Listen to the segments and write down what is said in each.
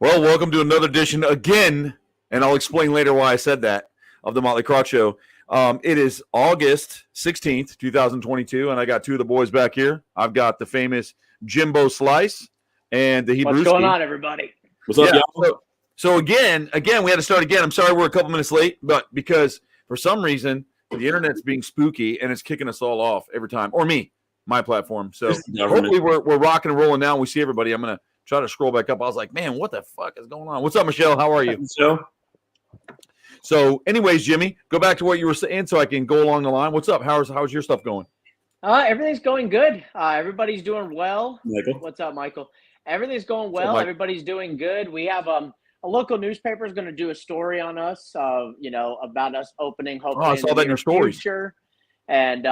Well, welcome to another edition again, and I'll explain later why I said that, of the Motley Croc Show. It is August 16th, 2022, and I got two of the boys back here. I've got the famous Jimbo Slice and the Hebrew. What's going on, everybody? What's up, y'all? So again, we had to start again. I'm sorry we're a couple minutes late, but because for some reason the internet's being spooky and it's kicking us all off every time, or me, my platform. So hopefully we're rocking and rolling now. We see everybody. I'm gonna try to scroll back up. I was like, man, what the fuck is going on? What's up, Michelle? How are you? So anyways, Jimmy, go back to what you were saying so I can go along the line. What's up? How's your stuff going? Everything's going good. Everybody's doing well. Michael. What's up, Michael? Everything's going well. Everybody's doing good. We have a local newspaper is going to do a story on us, about us opening. Hopefully, I saw that in your stories. Future. And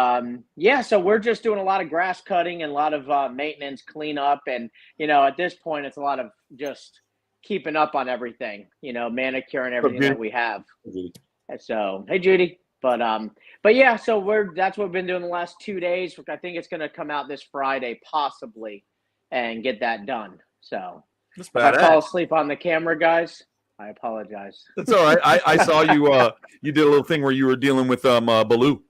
so we're just doing a lot of grass cutting and a lot of maintenance, cleanup, and at this point, it's a lot of just keeping up on everything, manicuring everything that we have. And so, hey, Judy. But yeah, so that's what we've been doing the last 2 days. I think it's going to come out this Friday, possibly, and get that done. So if I fall asleep on the camera, guys, I apologize. That's all right. I saw you. You did a little thing where you were dealing with Baloo.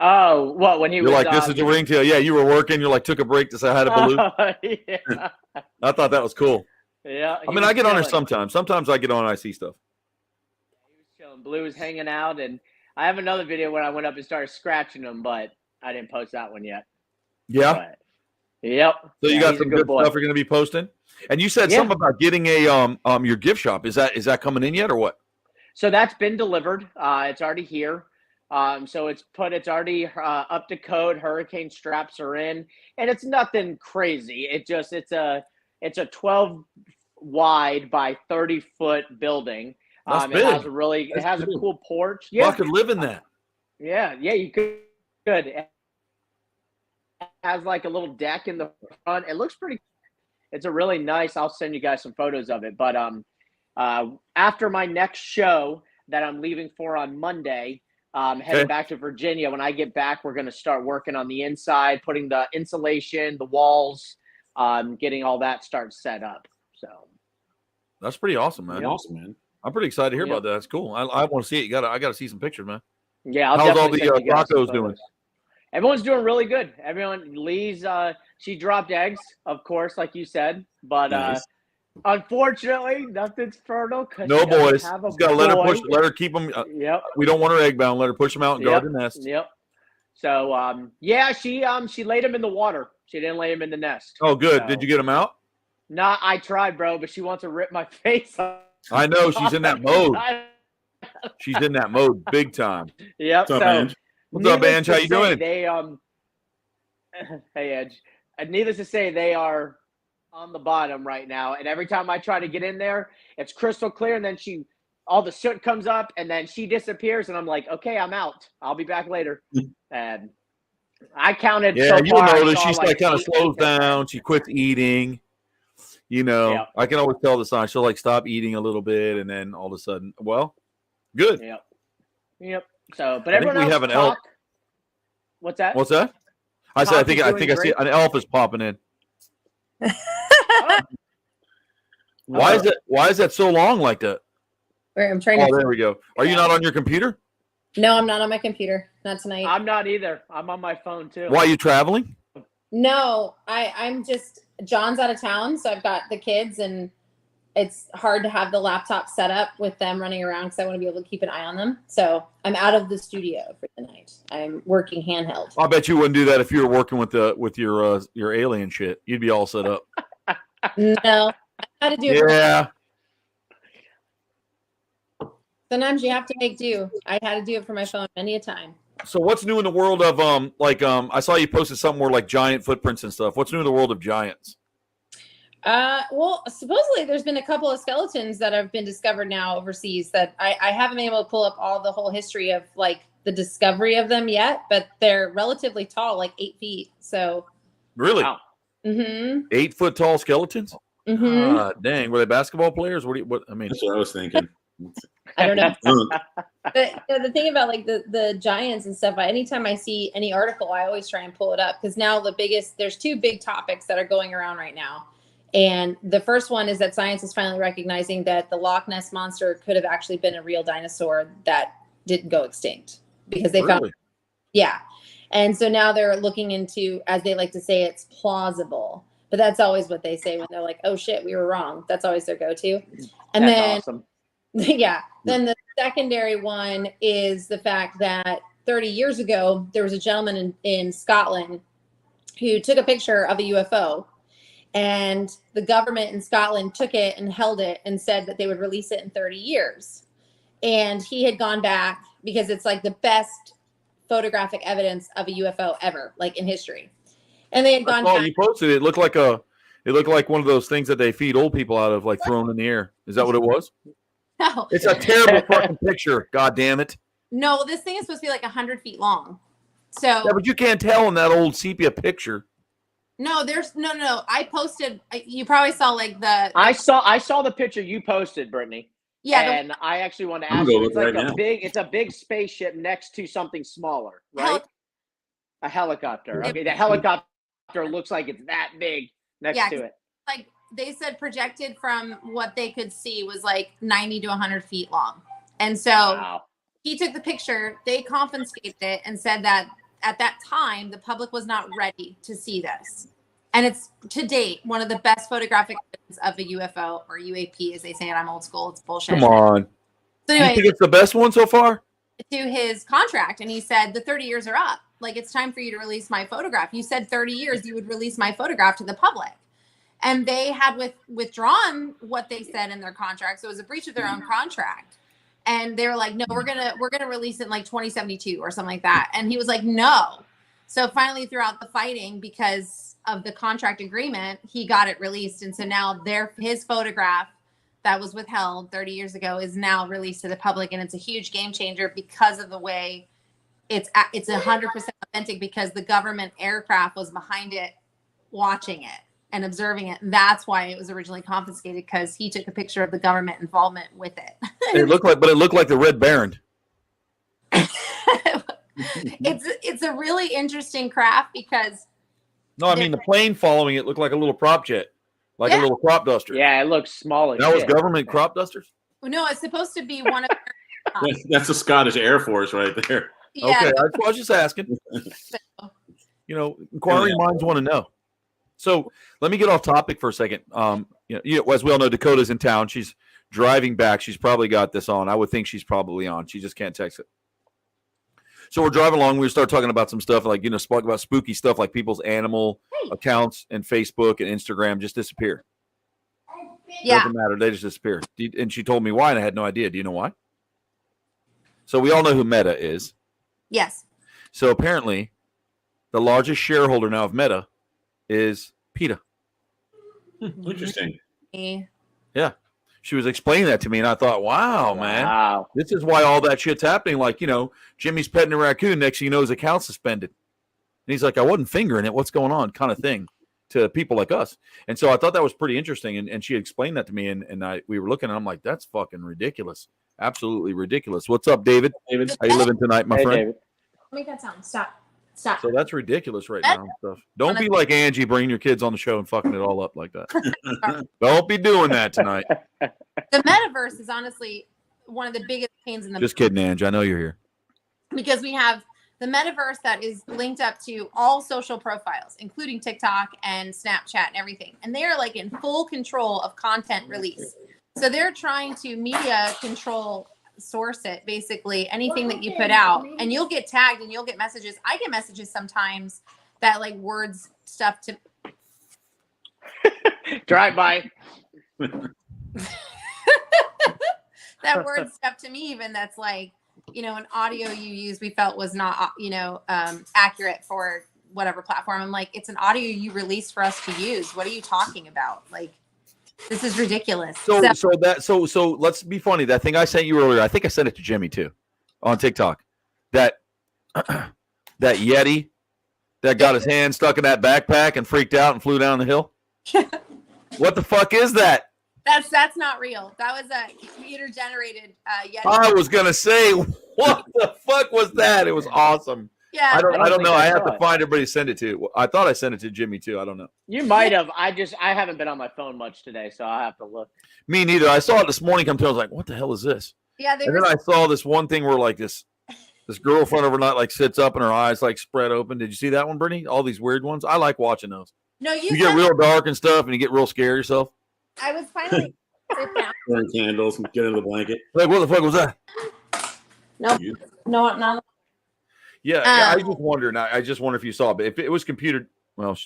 Oh, what? When he was like, this is the ringtail. Yeah, you were working. You're like, took a break to say hi to Baloo. Yeah. I thought that was cool. Yeah. I mean, I get on there sometimes. Sometimes I get on and I see stuff. He was chilling. Blue was hanging out, and I have another video when I went up and started scratching him, but I didn't post that one yet. Yeah. But, yep. So you got some good stuff you're going to be posting, and you said something about getting a your gift shop. Is that coming in yet or what? So that's been delivered. It's already here. So it's already up to code. Hurricane straps are in, and it's nothing crazy. It's a 12 wide by 30-foot building. That's big. It has a cool porch. Yeah, I could live in that. Yeah, you could. It has like a little deck in the front. It looks pretty. It's a really nice. I'll send you guys some photos of it. But after my next show that I'm leaving for on Monday. Heading back to Virginia. When I get back, we're going to start working on the inside, putting the insulation, the walls, getting all that set up. So that's pretty awesome, man. Awesome, man. I'm pretty excited to hear about that. That's cool. I want to see it. I got to see some pictures, man. Yeah. How's all the tacos doing? Everyone's doing really good. Lee's, she dropped eggs, of course, like you said, but nice. Unfortunately, nothing's fertile. No boys. Just gotta let her push. Let her keep them. Yep. We don't want her egg bound. Let her push them out and guard the nest. Yep. So she laid them in the water. She didn't lay them in the nest. Oh, good. So, did you get them out? Nah, I tried, bro, but she wants to rip my face off. I know she's in that mode. She's in that mode, big time. Yep. What's up, Ange? What's up, Ange? How you doing? They hey, Edge. Needless to say, they are on the bottom right now, and every time I try to get in there, it's crystal clear, and then all the soot comes up, and then she disappears, and I'm like, okay, I'm out. I'll be back later. And I counted. Yeah, so you far, notice she's like kind of slows down. She quits eating. I can always tell the sign. She'll like stop eating a little bit, and then all of a sudden, well, good. Yep. So, but everyone else we have an elf. What's that? What's that? I said, I think I see an elf is popping in. Why is that so long like that? I'm trying there we go. Are you not on your computer? No, I'm not on my computer. Not tonight. I'm not either. I'm on my phone too. Why are you traveling? No, I'm just John's out of town, so I've got the kids, and it's hard to have the laptop set up with them running around because I want to be able to keep an eye on them. So I'm out of the studio for the night. I'm working handheld. I bet you wouldn't do that if you were working with your alien shit. You'd be all set up. No, I had to do it. Yeah. Sometimes you have to make do. I had to do it for my phone many a time. So what's new in the world of I saw you posted something more like giant footprints and stuff. What's new in the world of giants? Well, supposedly there's been a couple of skeletons that have been discovered now overseas that I haven't been able to pull up all the whole history of like the discovery of them yet, but they're relatively tall, like 8 feet. So really? Wow. 8 foot tall skeletons? Dang. Were they basketball players? What I mean, that's what I was thinking. I don't know. The thing about like the giants and stuff, anytime I see any article, I always try and pull it up because now there's 2 big topics that are going around right now. And the first one is that science is finally recognizing that the Loch Ness monster could have actually been a real dinosaur that didn't go extinct because they found, yeah. And so now they're looking into, as they like to say, it's plausible, but that's always what they say when they're like, oh shit, we were wrong. That's always their go-to. And That's then, awesome. yeah, then the secondary one is the fact that 30 years ago, there was a gentleman in Scotland who took a picture of a UFO. And the government in Scotland took it and held it and said that they would release it in 30 years. And he had gone back because it's like the best photographic evidence of a UFO ever, like in history. And they had gone back. You posted it. It looked like one of those things that they feed old people out of, like thrown in the air. Is that what it was? No. It's a terrible fucking picture. God damn it. No, this thing is supposed to be like 100 feet long. So yeah, but you can't tell in that old sepia picture. No, there's no. I posted. You probably saw like the. I saw the picture you posted, Brittany. Yeah, and I actually want to ask you. It's like it's a big spaceship next to something smaller, right? A helicopter. Okay, the helicopter looks like it's that big next to it. Like they said, projected from what they could see was like 90 to 100 feet long, and so he took the picture. They confiscated it and said that at that time, the public was not ready to see this. And it's, to date, one of the best photographic evidence of a UFO or UAP, as they say it. I'm old school. It's bullshit. Come on. So anyway, you think it's the best one so far? To his contract, and he said, the 30 years are up. Like, it's time for you to release my photograph. You said 30 years you would release my photograph to the public. And they had withdrawn what they said in their contract. So it was a breach of their own contract. And they were like, no, we're gonna release it in like 2072 or something like that. And he was like, no. So finally, throughout the fighting, because of the contract agreement, he got it released. And so now his photograph that was withheld 30 years ago is now released to the public, and it's a huge game changer because of the way it's 100% authentic, because the government aircraft was behind it, watching it and observing it. And that's why it was originally confiscated, because he took a picture of the government involvement with it. It looked like the Red Baron. It's a really interesting craft because. No, I mean the plane following it looked like a little prop jet, like a little crop duster. Yeah, it looks small. That was government crop dusters. No, it's supposed to be one of. That's the Scottish Air Force right there. Yeah. Okay, I was just asking. Inquiring minds want to know. So let me get off topic for a second. As we all know, Dakota's in town. She's driving back. She's probably got this on. I would think she's probably on. She just can't text it. So we're driving along. We start talking about some stuff like, about spooky stuff, like people's animal accounts and Facebook and Instagram just disappear. Yeah. Doesn't matter. They just disappear. And she told me why, and I had no idea. Do you know why? So we all know who Meta is. Yes. So apparently the largest shareholder now of Meta is PETA. Interesting. Yeah. She was explaining that to me, and I thought, wow, man, this is why all that shit's happening. Like, Jimmy's petting a raccoon. Next thing you know, his account's suspended. And he's like, I wasn't fingering it. What's going on? Kind of thing to people like us. And so I thought that was pretty interesting. And she explained that to me, and we were looking, and I'm like, that's fucking ridiculous. Absolutely ridiculous. What's up, David? David, how you living tonight, my friend? David. Make that sound. Stop. So that's ridiculous right now. Stuff. Don't be like Angie, bringing your kids on the show and fucking it all up like that. Don't be doing that tonight. The metaverse is honestly one of the biggest pains in the. Just kidding, Angie. I know you're here. Because we have the metaverse that is linked up to all social profiles, including TikTok and Snapchat and everything. And they're like in full control of content release. So they're trying to media control, source it, basically anything that you put out, and you'll get tagged and you'll get messages. I get messages sometimes that like words stuff to drive by. That word stuff to me, even that's like, an audio you use we felt was not accurate for whatever platform. I'm like, it's an audio you released for us to use. What are you talking about? Like, this is ridiculous. So let's be funny. That thing I sent you earlier, I think I sent it to Jimmy too, on TikTok. That Yeti that got his hand stuck in that backpack and freaked out and flew down the hill. What the fuck is that? That's not real. That was a computer generated Yeti. I was gonna say, what the fuck was that? It was awesome. Yeah. I don't think know. I have saw to it. find everybody to send it to. I thought I sent it to Jimmy too. I don't know. You might have. I haven't been on my phone much today, so I'll have to look. Me neither. I saw it this morning come through. I was like, what the hell is this? Yeah, they And were then I saw this one thing where like this girlfriend overnight like sits up and her eyes like spread open. Did you see that one, Brittany? All these weird ones. I like watching those. No, You get real dark and stuff, and you get real scared yourself. I was finally sit down. Burn candles and get in the blanket. Like, what the fuck was that? No, not. Yeah, I just wondered. I just wonder if you saw it. But if it was computer, well,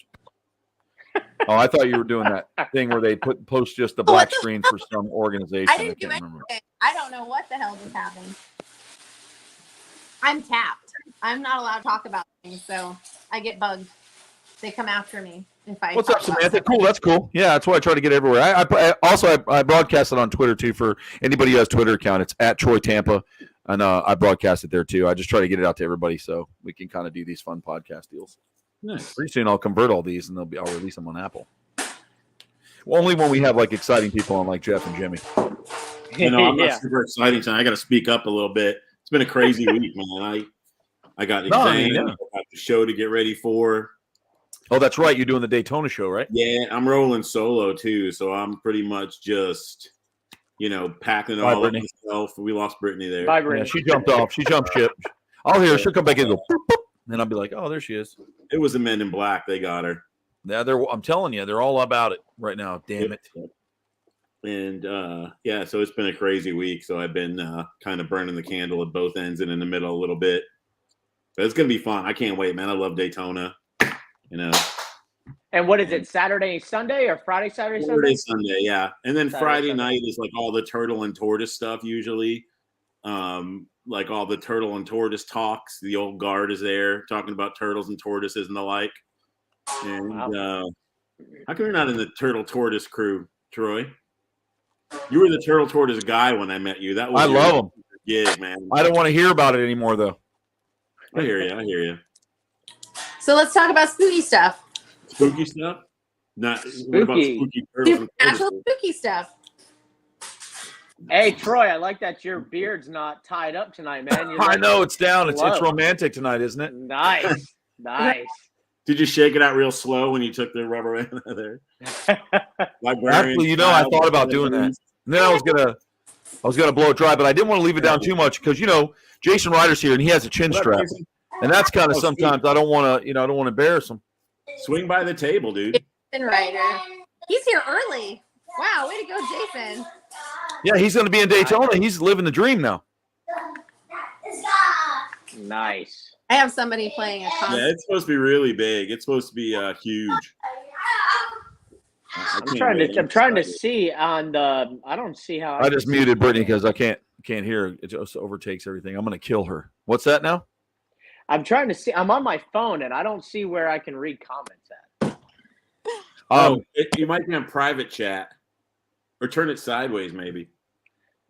oh, I thought you were doing that thing where they post just the black screen for some organization. I didn't do can't remember. anything. I don't know what the hell just happened. I'm tapped. I'm not allowed to talk about things, so I get bugged. They come after me if I. What's up, Samantha? Cool. That's cool. Yeah, that's why I try to get everywhere. I broadcast it on Twitter too for anybody who has Twitter account. It's at Troy Tampa, and I broadcast it there too. I just try to get it out to everybody so we can kind of do these fun podcast deals. Nice. Pretty soon I'll convert all these and I'll release them on Apple. Well, only when we have like exciting people on like Jeff and Jimmy. You know, I'm not super exciting tonight. I got to speak up a little bit. It's been a crazy week, man. I got exams. I got the show to get ready for. Oh, that's right. You're doing the Daytona show, right? Yeah, I'm rolling solo too, so I'm pretty much just, packing it all up myself. We lost Brittany there. Bye, Brittany. Yeah, she jumped off. She jumped ship. I'll hear her. She'll come back and go, boop, boop. And I'll be like, oh, there she is. It was the Men in Black. They got her. Yeah, I'm telling you, they're all about it right now. Damn it. And so it's been a crazy week. So I've been kind of burning the candle at both ends and in the middle a little bit. But it's gonna be fun. I can't wait, man. I love Daytona. And what is it? Saturday, Sunday, or Friday, Saturday, Saturday, Sunday? Sunday, yeah. And then Saturday, Friday Sunday. night is like all the turtle and tortoise stuff usually. Like all the turtle and tortoise talks. The old guard is there talking about turtles and tortoises and the like. And how come you're not in the turtle tortoise crew, Troy? You were the turtle tortoise guy when I met you. That was I love them. Yeah, man. I don't want to hear about it anymore, though. I hear you. So let's talk about spooky stuff. Spooky stuff? Not what about spooky turtles and Actual tortoises? spooky stuff. Hey, Troy, I like that your beard's not tied up tonight, man. I know it's down. It's Slow. romantic tonight, isn't it? Nice. Did you shake it out real slow when you took the rubber band out of there? Actually, I thought about doing that. And then I was gonna blow it dry, but I didn't want to leave it down too much because Jason Ryder's here and he has a chin strap, and that's kind of sometimes I don't want to I don't want to embarrass him. Swing by the table, dude. Jason Ryder. He's here early. Wow, way to go, Jason. Yeah, he's going to be in Daytona. He's living the dream now. Nice. I have somebody playing a concert. Yeah, it's supposed to be really big. It's supposed to be huge. I'm trying to see on the. I don't see how. I just muted Brittany because I can't hear. It just overtakes everything. I'm going to kill her. What's that now? I'm trying to see. I'm on my phone and I don't see where I can read comments at. You might be on private chat, or turn it sideways, maybe.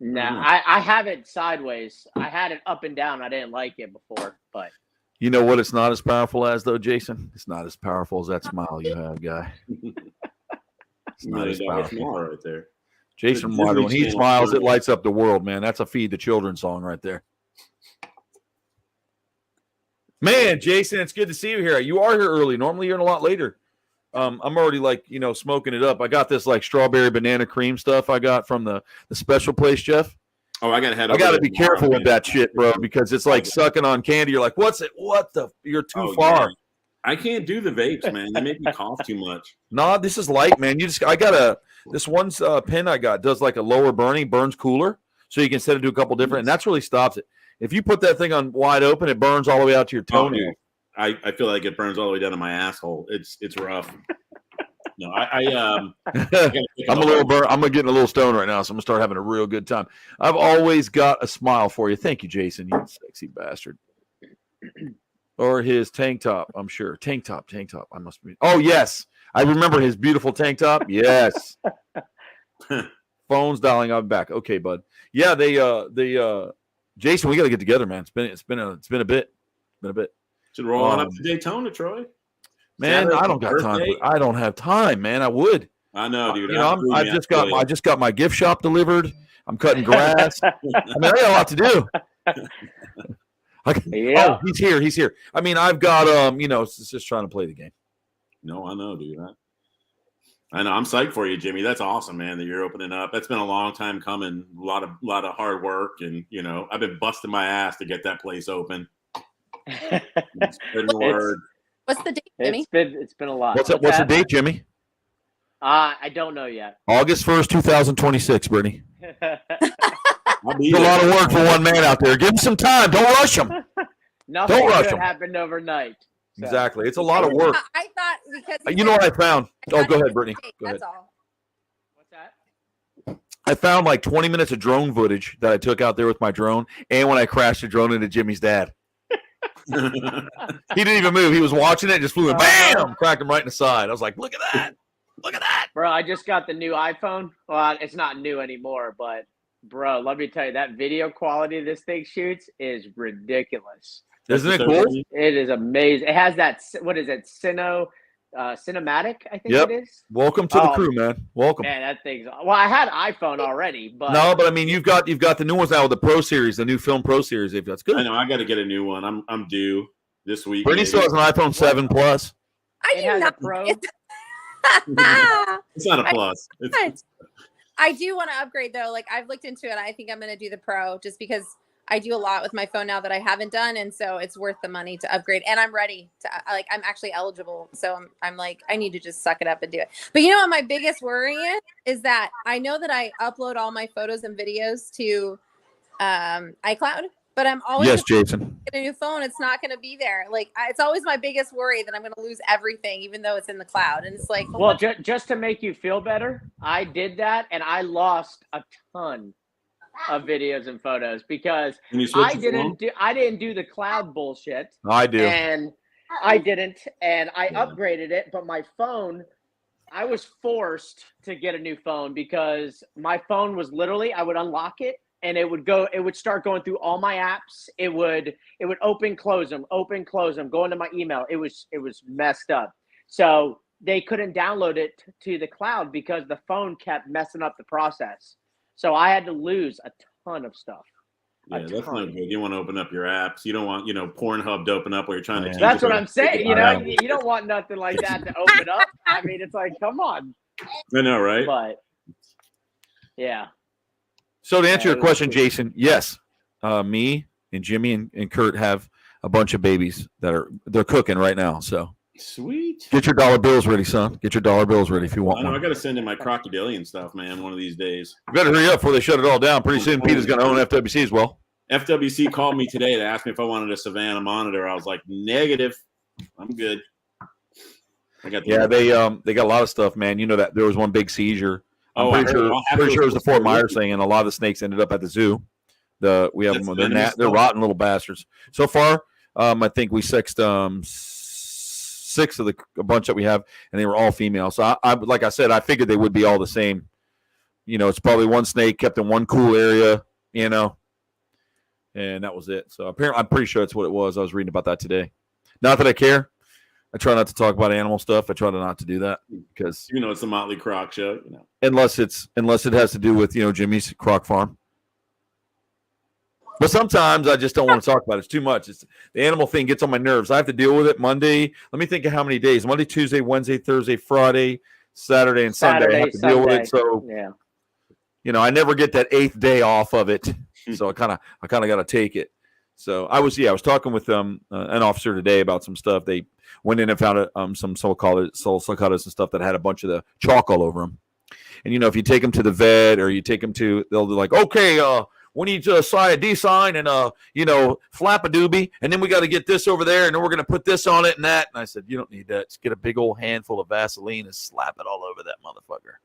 Nah, I have it sideways. I had it up and down. I didn't like it before, but you know what? It's not as powerful as though, Jason. It's not as powerful as that smile you have, guy. It's not as powerful right there. Jason Ryder, when he smiles, it lights up the world, man. That's a Feed the Children song right there. Man, Jason, it's good to see you here. You are here early. Normally, you're in a lot later. I'm already smoking it up. I got this strawberry banana cream stuff I got from the special place, Jeff. Oh, I gotta head. I gotta be careful with that shit, bro, because it's like sucking on candy. You're like, what's it? What the? You're too far. Yeah. I can't do the vapes, man. They make me cough too much. Nah, this is light, man. I got this one pen I got does like a lower burning, burns cooler, so you can set it to a couple different, and that's really stops it. If you put that thing on wide open, it burns all the way out to your toenail. I feel like it burns all the way down to my asshole. It's rough. No, I'm a little burn. I'm getting a little stoned right now, so I'm gonna start having a real good time. I've always got a smile for you. Thank you, Jason. You sexy bastard. Or his tank top, I'm sure. Tank top. I must be. Oh yes, I remember his beautiful tank top. Yes. Phone's dialing. I'm back. Okay, bud. Yeah, they Jason, we got to get together, man. It's been a bit. Should roll on up to Daytona, Troy. Man, Saturday, I don't got time. I don't have time, man. I would. I know, dude. I just got my gift shop delivered. I'm cutting grass. I mean, I got a lot to do. Yeah. Oh, he's here. He's here. I mean, I've got it's just trying to play the game. No, I know, dude. I know. I'm psyched for you, Jimmy. That's awesome, man, that you're opening up. That's been a long time coming. A lot of hard work, and I've been busting my ass to get that place open. Spreading the word. What's the date, Jimmy? It's been a lot. What's the date, Jimmy? I don't know yet. August 1st, 2026, Brittany. It's a lot of work for one man out there. Give him some time. Don't rush him. Nothing Don't rush good him. happened overnight. So. Exactly. It's a lot of work. I thought because You know what I found? Oh, go ahead, Brittany. Go ahead. That's all. What's that? I found like 20 minutes of drone footage that I took out there with my drone, and when I crashed the drone into Jimmy's dad. He didn't even move. He was watching it and just flew and bam! Cracked him right in the side. I was like, look at that. Look at that. Bro, I just got the new iPhone. Well, it's not new anymore, but bro, let me tell you, that video quality this thing shoots is ridiculous. Isn't it cool? It is amazing. It has that, what is it, cinematic, I think Yep. it is. Welcome to the crew, man. Welcome. Man, that thing's, well, I had iPhone already, but No, but I mean, you've got the new ones now with the Pro Series, the new Film Pro Series. If that's good. I know. I got to get a new one. I'm due this week. Brittany still has an iPhone 7 Plus. I it do has not. a Pro. It's not a plus. I do want to upgrade though. Like I've looked into it. I think I'm going to do the Pro just because I do a lot with my phone now that I haven't done, and so it's worth the money to upgrade. And I'm ready to I'm actually eligible, so I'm like I need to just suck it up and do it. But you know what my biggest worry is that I know that I upload all my photos and videos to iCloud, but I'm always Jason. get a new phone. It's not going to be there. Like it's always my biggest worry that I'm going to lose everything, even though it's in the cloud. And it's like, well, just to make you feel better, I did that and I lost a ton of videos and photos because I didn't do the cloud bullshit. I do. And I didn't, and I upgraded it, but my phone, I was forced to get a new phone because my phone was literally, I would unlock it and it would start going through all my apps. It would open, close them, go into my email. It was messed up. So they couldn't download it to the cloud because the phone kept messing up the process. So I had to lose a ton of stuff. Yeah, that's not good. You want to open up your apps. You don't want, Pornhub to open up while you're trying to. That's what I'm saying. You don't want nothing like that to open up. I mean, it's like, come on. I know, right? But yeah. So to answer your question, Jason, yes, me and Jimmy and Kurt have a bunch of babies they're cooking right now. So sweet. Get your dollar bills ready, son. Get your dollar bills ready if you want I know. one. I got to send in my crocodilian stuff, man, one of these days. You better hurry up before they shut it all down. Pretty soon, Peter's going to own FWC as well. FWC called me today to ask me if I wanted a Savannah monitor. I was like, negative. I'm good. They got a lot of stuff, man. You know that there was one big seizure. I'm pretty sure it was the Fort Myers thing, and a lot of the snakes ended up at the zoo. We have them. They're rotten little bastards. So far, I think we sexed 6 of a bunch that we have, and they were all female. So I like I said, I figured they would be all the same. It's probably one snake kept in one cool area, and that was it. So apparently, I'm pretty sure that's what it was. I was reading about that today. Not that I care. I try not to talk about animal stuff. I try not to do that because it's the Motley Croc show. Unless it has to do with Jimmy's Croc farm. But sometimes I just don't want to talk about it. It's too much. The animal thing gets on my nerves. I have to deal with it Monday. Let me think of how many days. Monday, Tuesday, Wednesday, Thursday, Friday, Saturday, and Sunday. I have to deal with it. So yeah. I never get that 8th day off of it. So I kind of got to take it. So I was talking with an officer today about some stuff. They went in and found some soul succotas and stuff that had a bunch of the chalk all over them. And if you take them to the vet or you take them they'll be like, okay, we need to sign a D sign and flap a doobie, and then we got to get this over there, and then we're gonna put this on it and that. And I said, you don't need that. Just get a big old handful of Vaseline and slap it all over that motherfucker.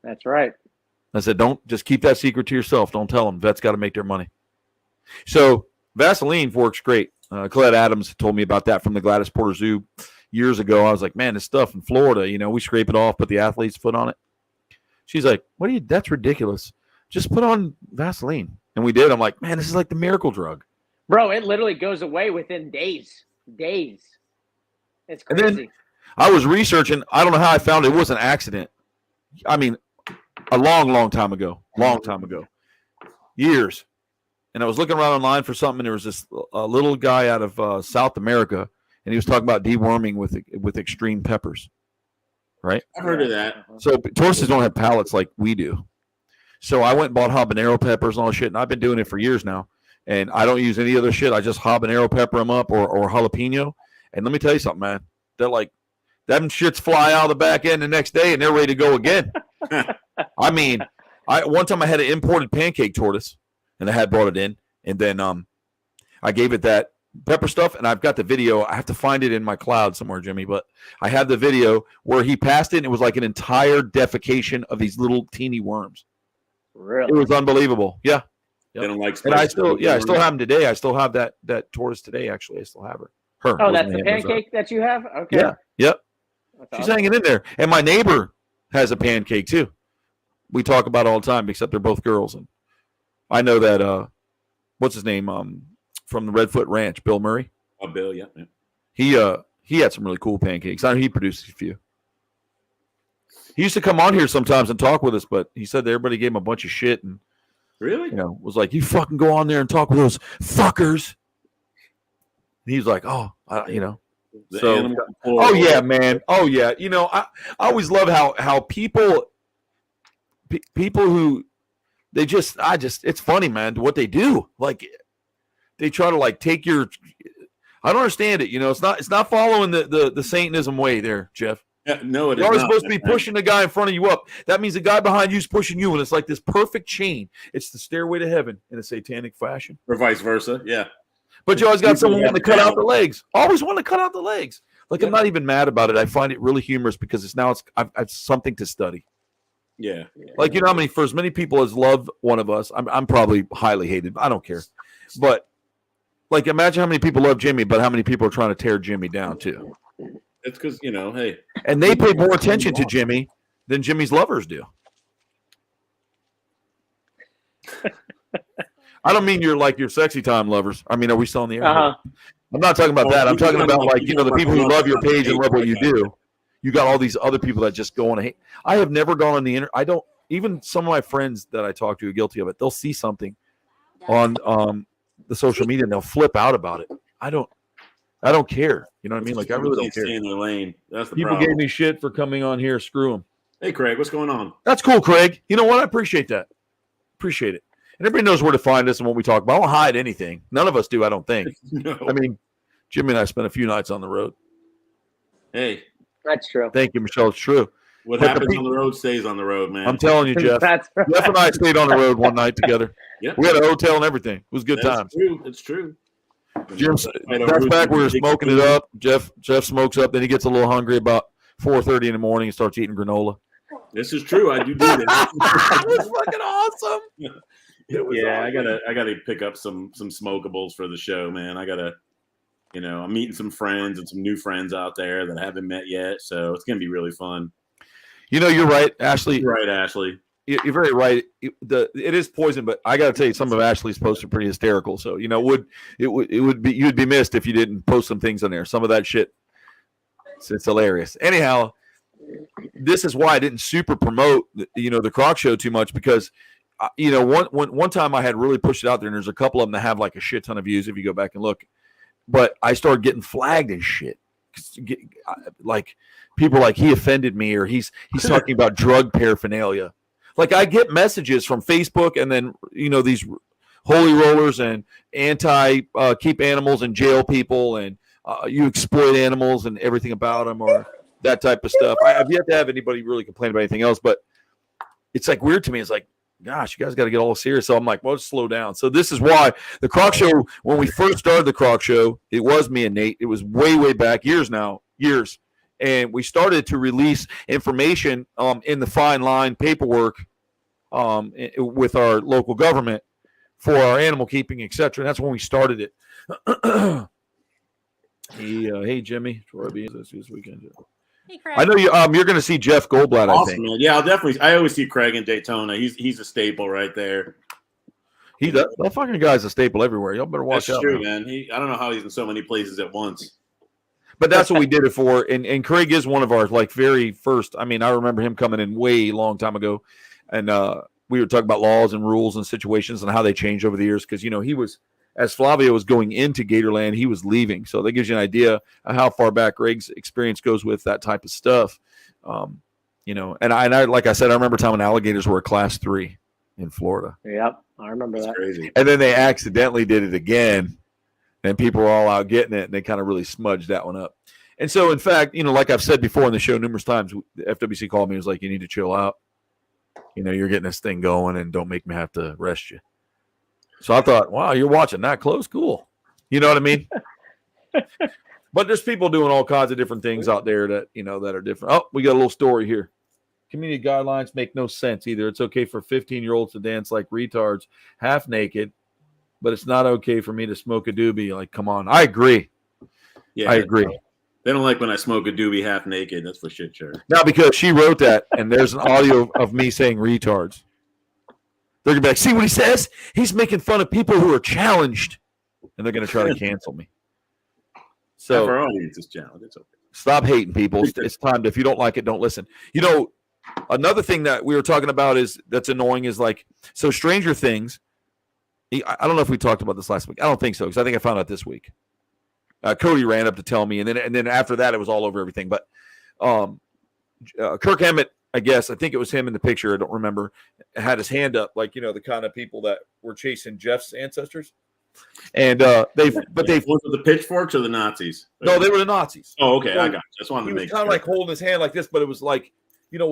That's right. I said, don't just keep that secret to yourself. Don't tell them. Vets got to make their money. So Vaseline works great. Colette Adams told me about that from the Gladys Porter Zoo years ago. I was like, man, this stuff in Florida, we scrape it off, put the athlete's foot on it. She's like, that's ridiculous. Just put on Vaseline. And we did. I'm like, man, this is like the miracle drug. Bro, it literally goes away within days. Days. It's crazy. And then I was researching. I don't know how I found it. It was an accident. I mean, a long, long time ago. Years. and I was looking around online for something. And there was this little guy out of South America, and he was talking about deworming with extreme peppers. Right? I've heard of that. So tortoises don't have palates like we do. So I went and bought habanero peppers and all that shit, and I've been doing it for years now. And I don't use any other shit. I just habanero pepper them up or jalapeno. And let me tell you something, man. They're like, them shits fly out of the back end the next day, and they're ready to go again. I mean, one time I had an imported pancake tortoise, and I had brought it in, and then I gave it that pepper stuff, and I've got the video. I have to find it in my cloud somewhere, Jimmy, but I have the video where he passed it, and it was like an entire defecation of these little teeny worms. Really? It was unbelievable. Yeah. Yep. They don't like and I still have them today. I still have that tortoise today, actually. I still have her. Oh, that's the pancake that you have? Okay. Yeah. Yep. She's hanging in there. And my neighbor has a pancake too. We talk about it all the time, except they're both girls. And I know that what's his name? From the Redfoot Ranch, Bill Murray. Oh, Bill, yeah. He had some really cool pancakes. I know he produced a few. He used to come on here sometimes and talk with us, but he said that everybody gave him a bunch of shit and really, was like, you fucking go on there and talk with those fuckers. And he's like, oh, oh yeah, man. Oh yeah. I always love how people who it's funny, man, what they do. Like they try to like take your, I don't understand it. It's not following the Satanism way there, Jeff. Yeah, no, it is You're always not. supposed to be pushing the guy in front of you up. That means the guy behind you is pushing you, and it's like this perfect chain. It's the stairway to heaven in a satanic fashion. Or vice versa, yeah. But you always got someone wanting to cut out the legs. Always want to cut out the legs. Like, I'm not even mad about it. I find it really humorous because I've something to study. Yeah. Like, how many, for as many people as love one of us, I'm probably highly hated. I don't care. But, like, imagine how many people love Jimmy, but how many people are trying to tear Jimmy down, too. It's because, hey. And they pay more attention to Jimmy than Jimmy's lovers do. I don't mean you're like your sexy time lovers. I mean, are we still on the air? Uh-huh. I'm not talking about that. I'm talking about like, the people who love your page and love what you do. You got all these other people that just go on and hate. I have never gone on the internet. I don't, even some of my friends that I talk to are guilty of it. They'll see something on the social media and they'll flip out about it. I don't care. You know what I mean? Like, I really don't care. Stay in their lane. That's the people problem. gave me shit for coming on here. Screw them. Hey, Craig, what's going on? That's cool, Craig. You know what? I appreciate that. Appreciate it. And everybody knows where to find us and what we talk about. I don't hide anything. None of us do, I don't think. No. I mean, Jimmy and I spent a few nights on the road. Hey. That's true. Thank you, Michelle. It's true. What happens on the road stays on the road, man. I'm telling you, Jeff. That's right. Jeff and I stayed on the road one night together. Yep. We had a hotel and everything. It was good times. True. It's true. That's back we were smoking it up. Jeff smokes up, then he gets a little hungry about 4:30 in the morning and starts eating granola. This is true. I do this. That was fucking awesome. Yeah, awesome. I gotta pick up some smokables for the show, man. I gotta, I'm meeting some friends and some new friends out there that I haven't met yet, so it's gonna be really fun. You're right, Ashley. You're right, Ashley. You're very right. It is poison, but I got to tell you, some of Ashley's posts are pretty hysterical. So you'd be missed if you didn't post some things on there. Some of that shit, it's hilarious. Anyhow, this is why I didn't super promote the Croc Show too much because one time I had really pushed it out there, and there's a couple of them that have like a shit ton of views if you go back and look. But I started getting flagged and shit. Like people like he offended me or he's talking about drug paraphernalia. Like I get messages from Facebook and then, these holy rollers and keep animals in jail people and you exploit animals and everything about them or that type of stuff. I have yet to have anybody really complain about anything else, but it's like weird to me. It's like, gosh, you guys got to get all serious. So I'm like, well, just slow down. So this is why the Croc Show, when we first started the Croc Show, it was me and Nate. It was way back, years. And we started to release information in the fine line paperwork with our local government for our animal keeping, etc. And that's when we started it. Hey, Jimmy. This weekend. Hey, Craig. I know you're going to see Jeff Goldblatt, Awesome, I think. man. Yeah, I'll definitely. I always see Craig in Daytona. He's a staple right there. That fucking guy's a staple everywhere. Y'all better watch That's out. true, man. I don't know how he's in so many places at once. But that's what we did it for. And Craig is one of our like very first. I mean, I remember him coming in way long time ago, and we were talking about laws and rules and situations and how they change over the years. Because, he was, as Flavio was going into Gatorland, he was leaving. So that gives you an idea of how far back Greg's experience goes with that type of stuff. And I like I said, I remember time when alligators were a class 3 in Florida. Yep, I remember that. Crazy. And then they accidentally did it again, and people were all out getting it, and they kind of really smudged that one up. And so, in fact, like I've said before in the show numerous times, the FWC called me and was like, you need to chill out. You're getting this thing going, and don't make me have to rest you. So I thought, wow, you're watching that close? Cool. You know what I mean? But there's people doing all kinds of different things out there that, that are different. Oh, we got a little story here. Community guidelines make no sense either. It's okay for 15-year-olds to dance like retards, half naked, but it's not okay for me to smoke a doobie. Like, come on. I agree. Yeah, I agree. They don't like when I smoke a doobie half naked. That's for shit sure. Now, because she wrote that, and there's an audio of me saying retards. They're going to be like, see what he says? He's making fun of people who are challenged, and they're going to try to cancel me. So our audience is challenged. It's okay. Stop hating people. It's time to, if you don't like it, don't listen. Another thing that we were talking about that's annoying is so Stranger Things. I don't know if we talked about this last week. I don't think so, because I think I found out this week. Cody ran up to tell me, and then after that, it was all over everything. But Kirk Hammett, I think it was him in the picture. I don't remember. Had his hand up, the kind of people that were chasing Jeff's ancestors. And was it the pitchforks or the Nazis? No, they were the Nazis. Oh, okay, so I got you. Just wanted to make sure. Kind of holding his hand like this, but it was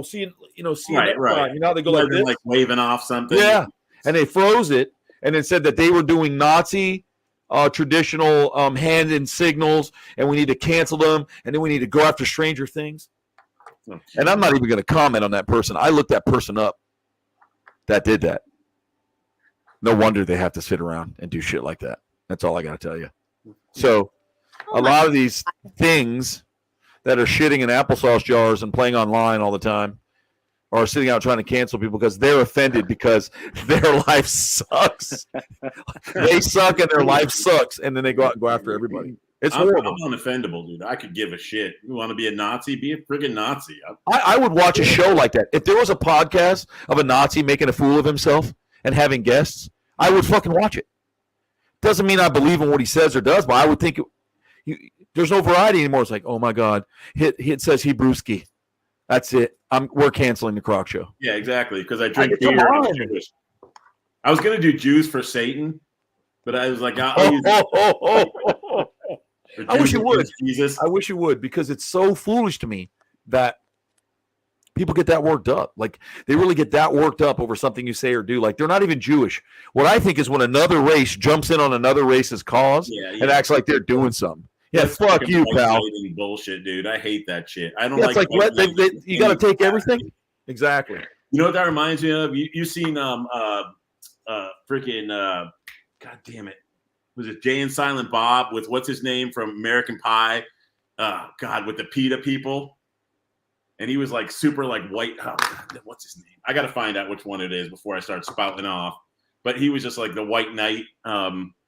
seeing right. They go like this, waving off something. Yeah, and they froze it, and it said that they were doing Nazi traditional hand and signals, and we need to cancel them, and then we need to go after Stranger Things. Oh, and I'm not even going to comment on that person. I looked that person up that did that. No wonder they have to sit around and do shit like that. That's all I got to tell you. So a lot of these things that are shitting in applesauce jars and playing online all the time are sitting out trying to cancel people because they're offended because their life sucks. They suck and their life sucks, and then they go out and go after everybody. It's horrible. I'm unoffendable, dude. I could give a shit. You want to be a Nazi? Be a friggin' Nazi. I would watch a show like that. If there was a podcast of a Nazi making a fool of himself and having guests, I would fucking watch it. Doesn't mean I believe in what he says or does, but I would think there's no variety anymore. It's like, oh my God, it says Hebrewski. That's it. We're canceling the Croc Show. Yeah, exactly. Because I drink beer. I was gonna do Jews for Satan, but I was like, I wish you would. Jesus. I wish you would, because it's so foolish to me that people get that worked up. Like, they really get that worked up over something you say or do. Like, they're not even Jewish. What I think is when another race jumps in on another race's cause and acts like they're doing something. Yeah, that's fuck you, pal. Bullshit, dude. I hate that shit. I don't like you got to take everything. Exactly. You know what that reminds me of? You seen freaking God damn it. Was it Jay and Silent Bob with what's his name from American Pie? God, with the PETA people. And he was like super like white. Oh, God, what's his name? I got to find out which one it is before I start spouting off. But he was just like the white knight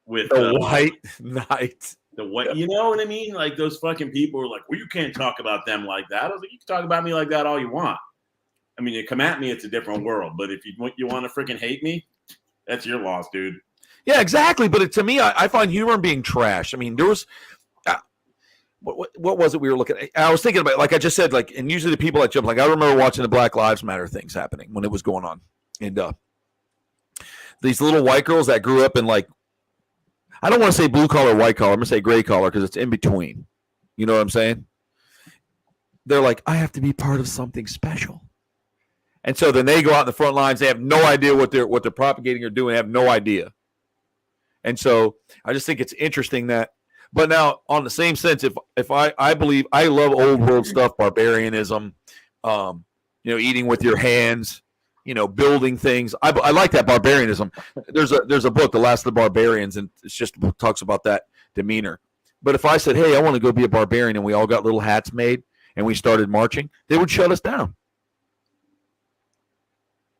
with the white knight. The white, you know what I mean? Like, those fucking people are like, well, you can't talk about them like that. I was like, you can talk about me like that all you want. I mean, you come at me, it's a different world. But if you want to freaking hate me, that's your loss, dude. Yeah, exactly. But to me, I find humor in being trash. I mean, there was what was it we were looking at? I was thinking about, like I just said, like, and usually the people that jump, like, I remember watching the Black Lives Matter things happening when it was going on, and these little white girls that grew up in, like, I don't want to say blue collar, white collar. I'm going to say gray collar because it's in between. You know what I'm saying? They're like, I have to be part of something special. And so then they go out in the front lines. They have no idea what they're propagating or doing. They have no idea. And so I just think it's interesting that. But now, on the same sense, if I believe, I love old world stuff, barbarianism, eating with your hands, building things. I like that barbarianism. There's a book, The Last of the Barbarians, and it's just talks about that demeanor. But if I said, hey, I want to go be a barbarian, and we all got little hats made, and we started marching, they would shut us down.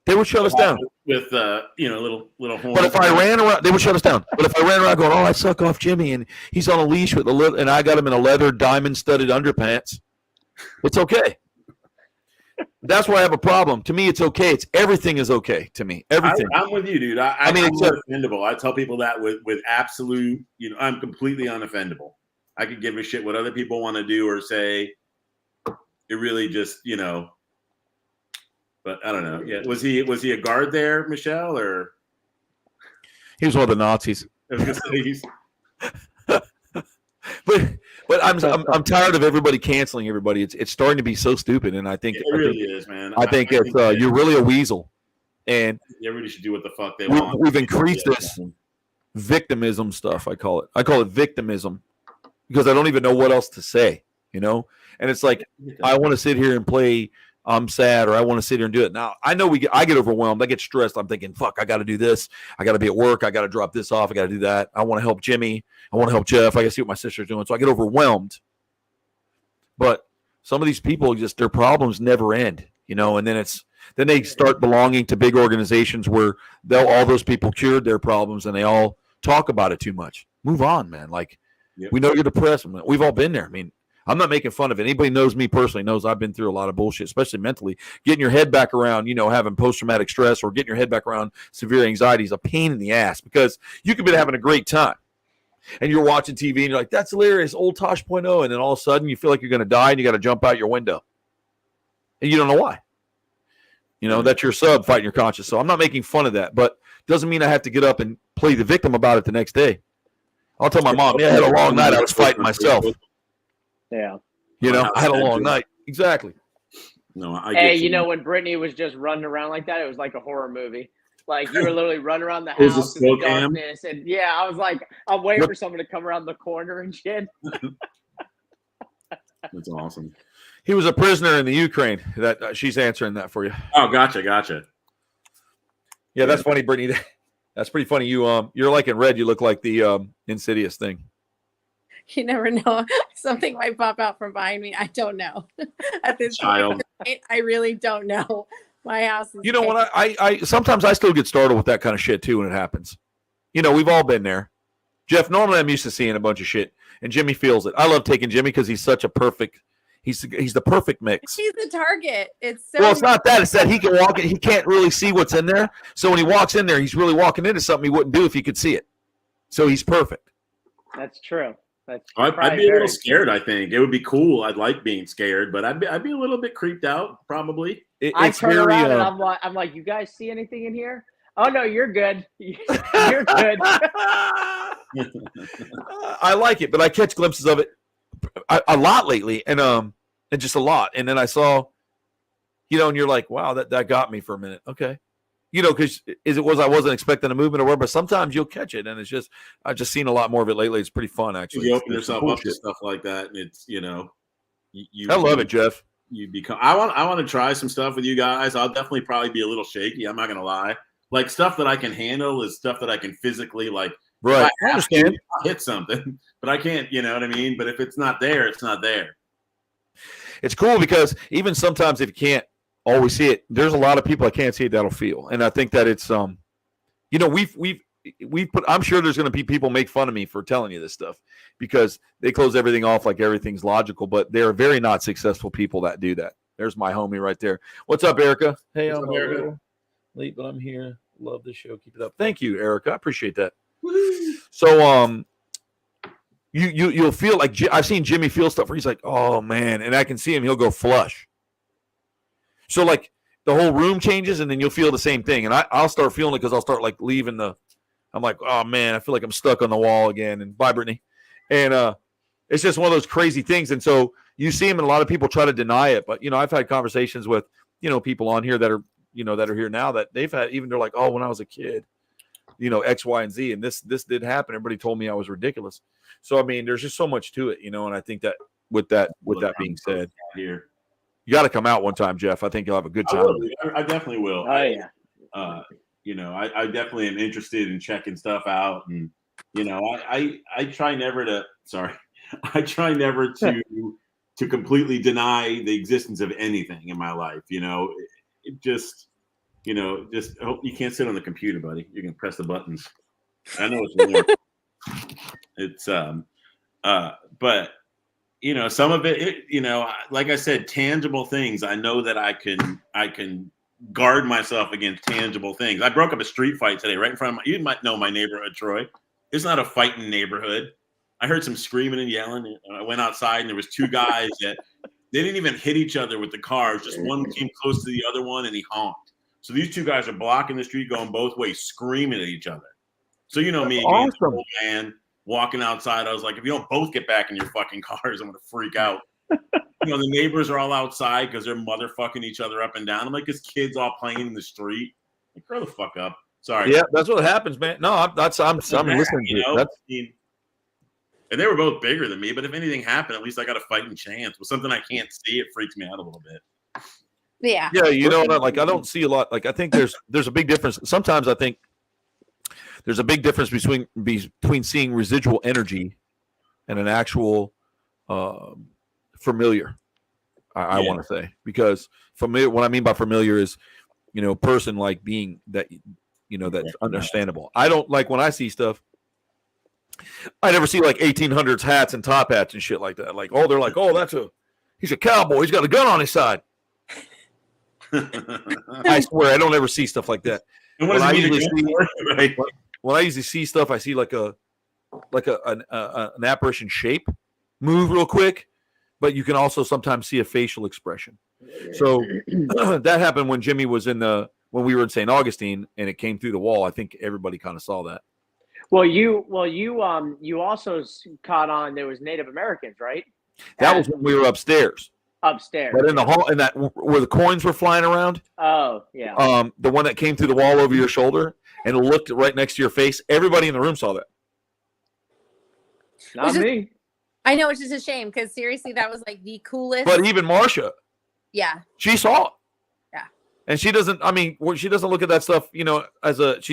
They would shut us down with little horns. But if I ran around, they would shut us down. But if I ran around going, I suck off Jimmy, and he's on a leash with and I got him in a leather diamond studded underpants, it's okay. That's where I have a problem. To me, it's okay. Everything is okay to me. Everything. I'm with you, dude. I'm unoffendable. I tell people that with absolute, I'm completely unoffendable. I could give a shit what other people want to do or say. It really just, but I don't know. Yeah, was he a guard there, Michelle, or he was one of the Nazis? I was gonna say he's. But I'm tired of everybody canceling everybody. It's starting to be so stupid, and I think it really is, man. I think it's you're really a weasel, and everybody should do what the fuck they want. We've increased this victimism stuff. I call it victimism because I don't even know what else to say, And it's like I want to sit here and play. I'm sad, or I want to sit here and do it. Now I know I get overwhelmed. I get stressed. I'm thinking, fuck, I got to do this. I got to be at work. I got to drop this off. I got to do that. I want to help Jimmy. I want to help Jeff. I got to see what my sister's doing. So I get overwhelmed. But some of these people their problems never end, and then they start belonging to big organizations where all those people cured their problems and they all talk about it too much. Move on, man. Like we know you're depressed. We've all been there. I mean, I'm not making fun of it. Anybody knows me personally knows I've been through a lot of bullshit, especially mentally. Getting your head back around, having post-traumatic stress or getting your head back around severe anxiety is a pain in the ass because you could be having a great time. And you're watching TV and you're like, that's hilarious, old Tosh.0. And then all of a sudden you feel like you're going to die and you got to jump out your window. And you don't know why. That's your sub fighting your conscience. So I'm not making fun of that, but doesn't mean I have to get up and play the victim about it the next day. I'll tell my mom, I had a long night. I was fighting myself. Yeah. I had a long night. Exactly. No, when Brittany was just running around like that, it was like a horror movie. Like you were literally running around the house in the darkness. And I was like, I'm waiting for someone to come around the corner and shit. That's awesome. He was a prisoner in the Ukraine. That she's answering that for you. Oh, gotcha. Yeah, that's funny, Brittany. That's pretty funny. You're like in red. You look like the Insidious thing. You never know. Something might pop out from behind me. I don't know. At this point, I really don't know. My house is. What? I sometimes I still get startled with that kind of shit too when it happens. We've all been there. Jeff, normally I'm used to seeing a bunch of shit, and Jimmy feels it. I love taking Jimmy because he's such a perfect. He's the perfect mix. He's the target. It's not that. It's that he can walk it. He can't really see what's in there. So when he walks in there, he's really walking into something he wouldn't do if he could see it. So he's perfect. That's true. I'd be a little scared. I think it would be cool. I'd like being scared, but I'd be a little bit creeped out, probably. I turn around and I'm like, you guys see anything in here? Oh no, you're good. You're good. I like it, but I catch glimpses of it a lot lately, and just a lot. And then I saw, and you're like, wow, that got me for a minute. Okay. Because I wasn't expecting a movement or whatever, but sometimes you'll catch it, and it's just I've just seen a lot more of it lately. It's pretty fun, actually. You open yourself up to stuff like that, and it's I love it, Jeff. You become. I want to try some stuff with you guys. I'll definitely probably be a little shaky. I'm not gonna lie. Like stuff that I can handle is stuff that I can physically like. Right, I understand. I'll hit something, but I can't. You know what I mean? But if it's not there, it's not there. It's cool because even sometimes if you can't always see it, there's a lot of people I can't see it that'll feel, and I think that it's we've put. I'm sure there's going to be people make fun of me for telling you this stuff because they close everything off like everything's logical, but they're very not successful people that do that. There's my homie right there. What's up, Erica? Hey, I'm Erica. Late, but I'm here. Love the show. Keep it up. Thank you, Erica. I appreciate that. Woo-hoo. So you'll feel like I've seen Jimmy feel stuff where he's like, oh man, and I can see him. He'll go flush. So like the whole room changes, and then you'll feel the same thing. And I'll start feeling it because I'll start like leaving I'm like, oh man, I feel like I'm stuck on the wall again. And bye, Brittany. And it's just one of those crazy things. And so you see him, and a lot of people try to deny it. But I've had conversations with people on here that are that are here now that they've had they're like, oh, when I was a kid, X, Y, and Z, and this did happen. Everybody told me I was ridiculous. So I mean, there's just so much to it, and I think that with that being said, here. You got to come out one time, Jeff. I think you'll have a good time. I definitely will. Oh, yeah. I definitely am interested in checking stuff out. And, I try never to to completely deny the existence of anything in my life. It just hope you can't sit on the computer, buddy. You can press the buttons. I know it's warm. It's, but some of it, like I said, tangible things. I know that I can guard myself against tangible things. I broke up a street fight today right in front of you might know my neighborhood, Troy. It's not a fighting neighborhood. I heard some screaming and yelling. I went outside and there was two guys that they didn't even hit each other with the cars. Just one came close to the other one and he honked. So these two guys are blocking the street, going both ways, screaming at each other. So me, being an old man walking outside, I was like, if you don't both get back in your fucking cars, I'm gonna freak out. The neighbors are all outside because they're motherfucking each other up and down. I'm like, this kid's all playing in the street. Like, grow the fuck up. Sorry. Yeah, that's what happens, man. No, I'm listening to you. And they were both bigger than me, but if anything happened, at least I got a fighting chance. With something I can't see, it freaks me out a little bit. Yeah. Yeah, I don't see a lot. Like, I think there's a big difference. Sometimes I think there's a big difference between seeing residual energy and an actual familiar. I want to say, because familiar. What I mean by familiar is, person like being that, that's understandable. I don't like when I see stuff. I never see like 1800s hats and top hats and shit like that. Like, they're like, he's a cowboy. He's got a gun on his side. I swear, I don't ever see stuff like that. When I usually see stuff, I see like an apparition shape move real quick, but you can also sometimes see a facial expression. So that happened when Jimmy was when we were in St. Augustine and it came through the wall. I think everybody kind of saw that. Well, you also caught on there was Native Americans, right? That was when we were upstairs. But in the hall, in that where the coins were flying around. Oh, yeah. The one that came through the wall over your shoulder and looked right next to your face. Everybody in the room saw that. Not me. I know, it's just a shame because seriously, that was like the coolest. But even Marcia, yeah, she saw it. Yeah, and she doesn't. I mean, she doesn't look at that stuff. She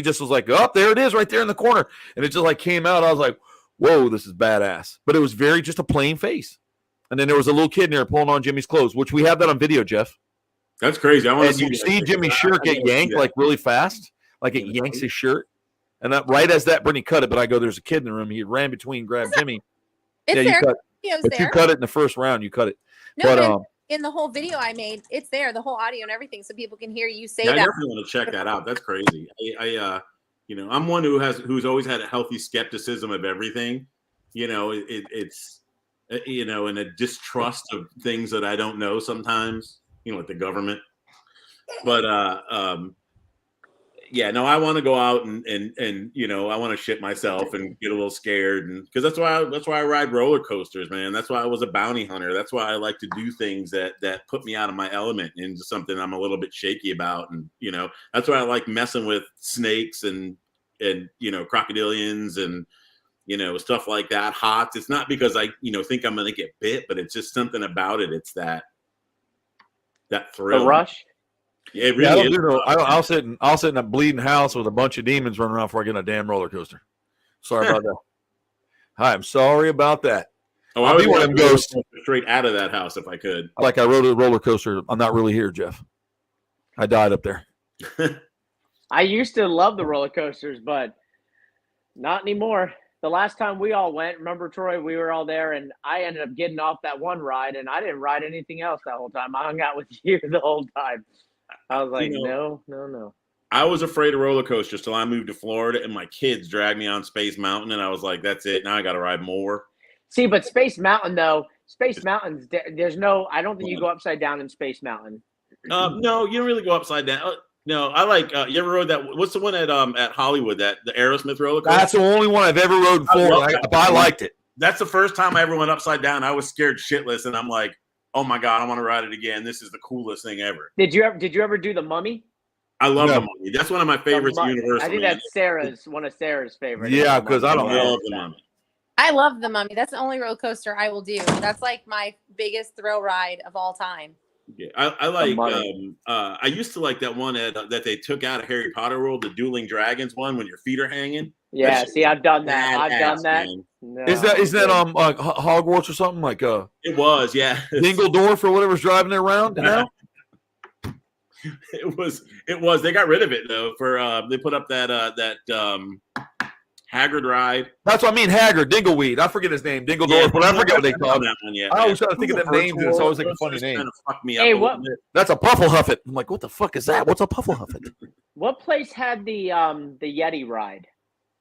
just was like, "Oh, there it is, right there in the corner," and it just like came out. I was like, "Whoa, this is badass!" But it was just a plain face. And then there was a little kid in there pulling on Jimmy's clothes, which we have that on video, Jeff. That's crazy. I want to see. You see Jimmy's shirt get yanked like really fast, like it yanks his shirt. And that right as that, Brittany cut it. But I go, "There's a kid in the room." He ran between, grabbed Jimmy. It's yeah, there. You cut it in the first round. You cut it. No, but in the whole video I made, it's there, the whole audio and everything, so people can hear you say that. I definitely want to check that out. That's crazy. I'm one who's always had a healthy skepticism of everything. It's and a distrust of things that I don't know sometimes. Like the government. But I want to go out and I want to shit myself and get a little scared, and because that's why I ride roller coasters, man. That's why I was a bounty hunter. That's why I like to do things that put me out of my element into something I'm a little bit shaky about, and that's why I like messing with snakes and crocodilians and stuff like that. Hots. It's not because I think I'm gonna get bit, but it's just something about it. It's that thrill, the rush. Yeah, it really is. I'll sit in a bleeding house with a bunch of demons running around before I get on a damn roller coaster. Sorry about that. I'm sorry about that. Oh, I would be one of them ghosts straight out of that house if I could. Like I rode a roller coaster. I'm not really here, Jeff. I died up there. I used to love the roller coasters, but not anymore. The last time we all went, remember, Troy, we were all there, and I ended up getting off that one ride, and I didn't ride anything else that whole time. I hung out with you the whole time. I was like, no. I was afraid of roller coasters till I moved to Florida, and my kids dragged me on Space Mountain, and I was like, that's it. Now I got to ride more. See, but Space Mountain's, there's no, I don't think you go upside down in Space Mountain. No, you don't really go upside down. No, I like, you ever rode that? What's the one at Hollywood, the Aerosmith roller coaster? That's the only one I've ever rode before. I liked it. That's the first time I ever went upside down. I was scared shitless, and I'm like, oh my God, I want to ride it again. This is the coolest thing ever. Did you ever do the Mummy? I love the Mummy. That's one of my favorites. Universal. I think that's one of Sarah's favorites. Yeah, because I love the Mummy. I love the Mummy. That's the only roller coaster I will do. That's like my biggest thrill ride of all time. Yeah, I like. I used to like that one that they took out of Harry Potter World, the Dueling Dragons one, when your feet are hanging. Yeah, see, I've done that. I've done that. No, is that like Hogwarts or something like It was, yeah. Dingledorf or whatever's driving it around now. It was. They got rid of it though. For they put up that Haggard ride. That's what I mean. Haggard, Dingleweed. I forget his name. Dingledorf, but I forget what they call that it. one. Yeah, I always try to think of them names, and it's always like a funny name. Kind of fucked me Hey, up what? That's a Pufflehuffet. I'm like, what the fuck is that? What's a Pufflehuffet? What place had the Yeti ride?